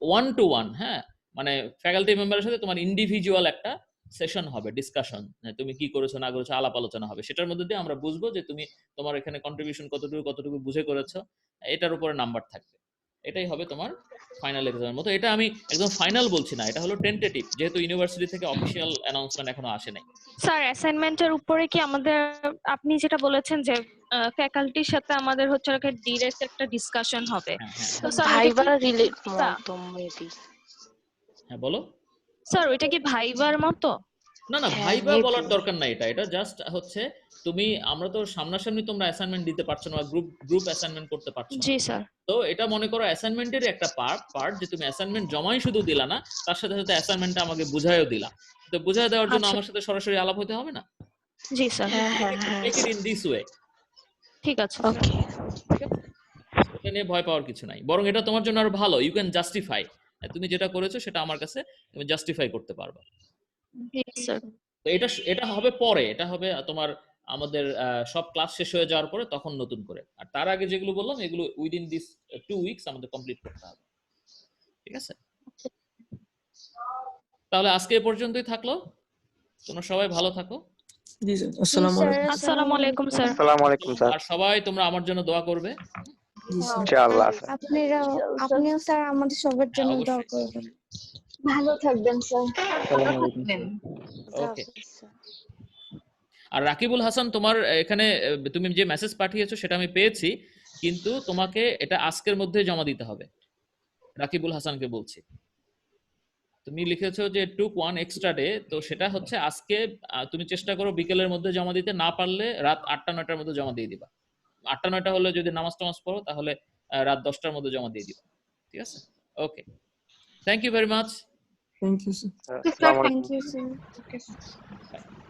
1 to 1, হ্যাঁ, মানে ফ্যাকাল্টি মেম্বারের সাথে তোমার ইন্ডিভিজুয়াল একটা সেশন হবে, ডিসকাশন, তুমি কি করেছো না করেছো আলাপ আলোচনা হবে। সেটার মধ্যে দিয়ে আমরা বুঝবো যে তুমি তোমার এখানে কন্ট্রিবিউশন কতটুকু বুঝে করেছো, এটার উপরে নাম্বার থাকবে। এটাই হবে তোমার ফাইনাল এক্সামের মতো। এটা আমি একদম ফাইনাল বলছি না, এটা হলো টেন্টেটিভ, যেহেতু ইউনিভার্সিটি থেকে অফিসিয়াল অ্যানাউন্সমেন্ট এখনো আসে নাই। স্যার অ্যাসাইনমেন্টের উপরে কি আমাদের, আপনি যেটা বলেছেন যে ফ্যাকাল্টির সাথে আমাদের হচ্ছে ডিরেক্ট একটা ডিসকাশন হবে, তো স্যার ভাইবার রিলেট মতো মেবি। হ্যাঁ বলো। স্যার ওইটা কি ভাইবার মতো? না না, হ্যাঁ, ভাইবা maybe। বলার দরকার নাই, এটা জাস্ট হচ্ছে তুমি, আমরা তো সামনাসামনি তোমরা অ্যাসাইনমেন্ট দিতে পারছো না, গ্রুপ অ্যাসাইনমেন্ট করতে পারছো না। জি স্যার। তো এটা মনে করো অ্যাসাইনমেন্টের একটা পার্ট যে তুমি অ্যাসাইনমেন্ট জমাই শুধু দিলা না, তার সাথে সাথে অ্যাসাইনমেন্টটা আমাকে বুঝাইও দিলা। তো বুঝাই দেওয়ার জন্য আচ্ছা। আমার সাথে সরাসরি আলাপ হতে হবে না? জি স্যার। হ্যাঁ হ্যাঁ হ্যাঁ take it in this way. ঠিক আছে। ওকে। এটা নিয়ে ভয় পাওয়ার কিছু নাই, বরং এটা তোমার জন্য আরো ভালো। ইউ ক্যান জাস্টিফাই, তুমি যেটা করেছো সেটা আমার কাছে তুমি জাস্টিফাই করতে পারবা। জি স্যার। তো এটা হবে পরে, এটা হবে তোমার আমাদের সব ক্লাস শেষ হয়ে যাওয়ার পরে, তখন নতুন করে। আর তার আগে যেগুলো বললাম এগুলো উইদিন দিস 2 উইকস আমাদের কমপ্লিট করতে হবে, ঠিক আছে? তাহলে আজকে এ পর্যন্তই থাকলো, তোমরা সবাই ভালো থাকো। জি স্যার, আসসালামু আলাইকুম। আসসালামু আলাইকুম স্যার। আসসালামু আলাইকুম স্যার। আর সবাই তোমরা আমার জন্য দোয়া করবে। জি স্যার। ইনশাআল্লাহ স্যার। আপনিও স্যার আমাদের সবার জন্য অবশ্যই। দোয়া করবেন। ভালো থাকবেন স্যার। আসসালামু আলাইকুম স্যার। ওকে। আর রাকিবুল হাসান, তোমার এখানে তুমি যে মেসেজ পাঠিয়েছো সেটা আমি পেয়েছি, কিন্তু তোমাকে এটা আজকের মধ্যে জমা দিতে হবে। রাকিবুল হাসানকে বলছি, তুমি লিখেছো যে টুক 1 এক্সট্রা ডে, তো সেটা হচ্ছে আজকে তুমি চেষ্টা করো বিকেলের মধ্যে জমা দিতে, না পারলে রাত 8টা-9টার মধ্যে জমা দিয়ে দিবা। 8টা-9টা হলে যদি নামাজ টামাজ পড়ো তাহলে রাত 10টার মধ্যে জমা দিয়ে দিবা, ঠিক আছে? Okay, thank you very much. Thank you sir. আসসালামু আলাইকুম। Thank you sir. Bye.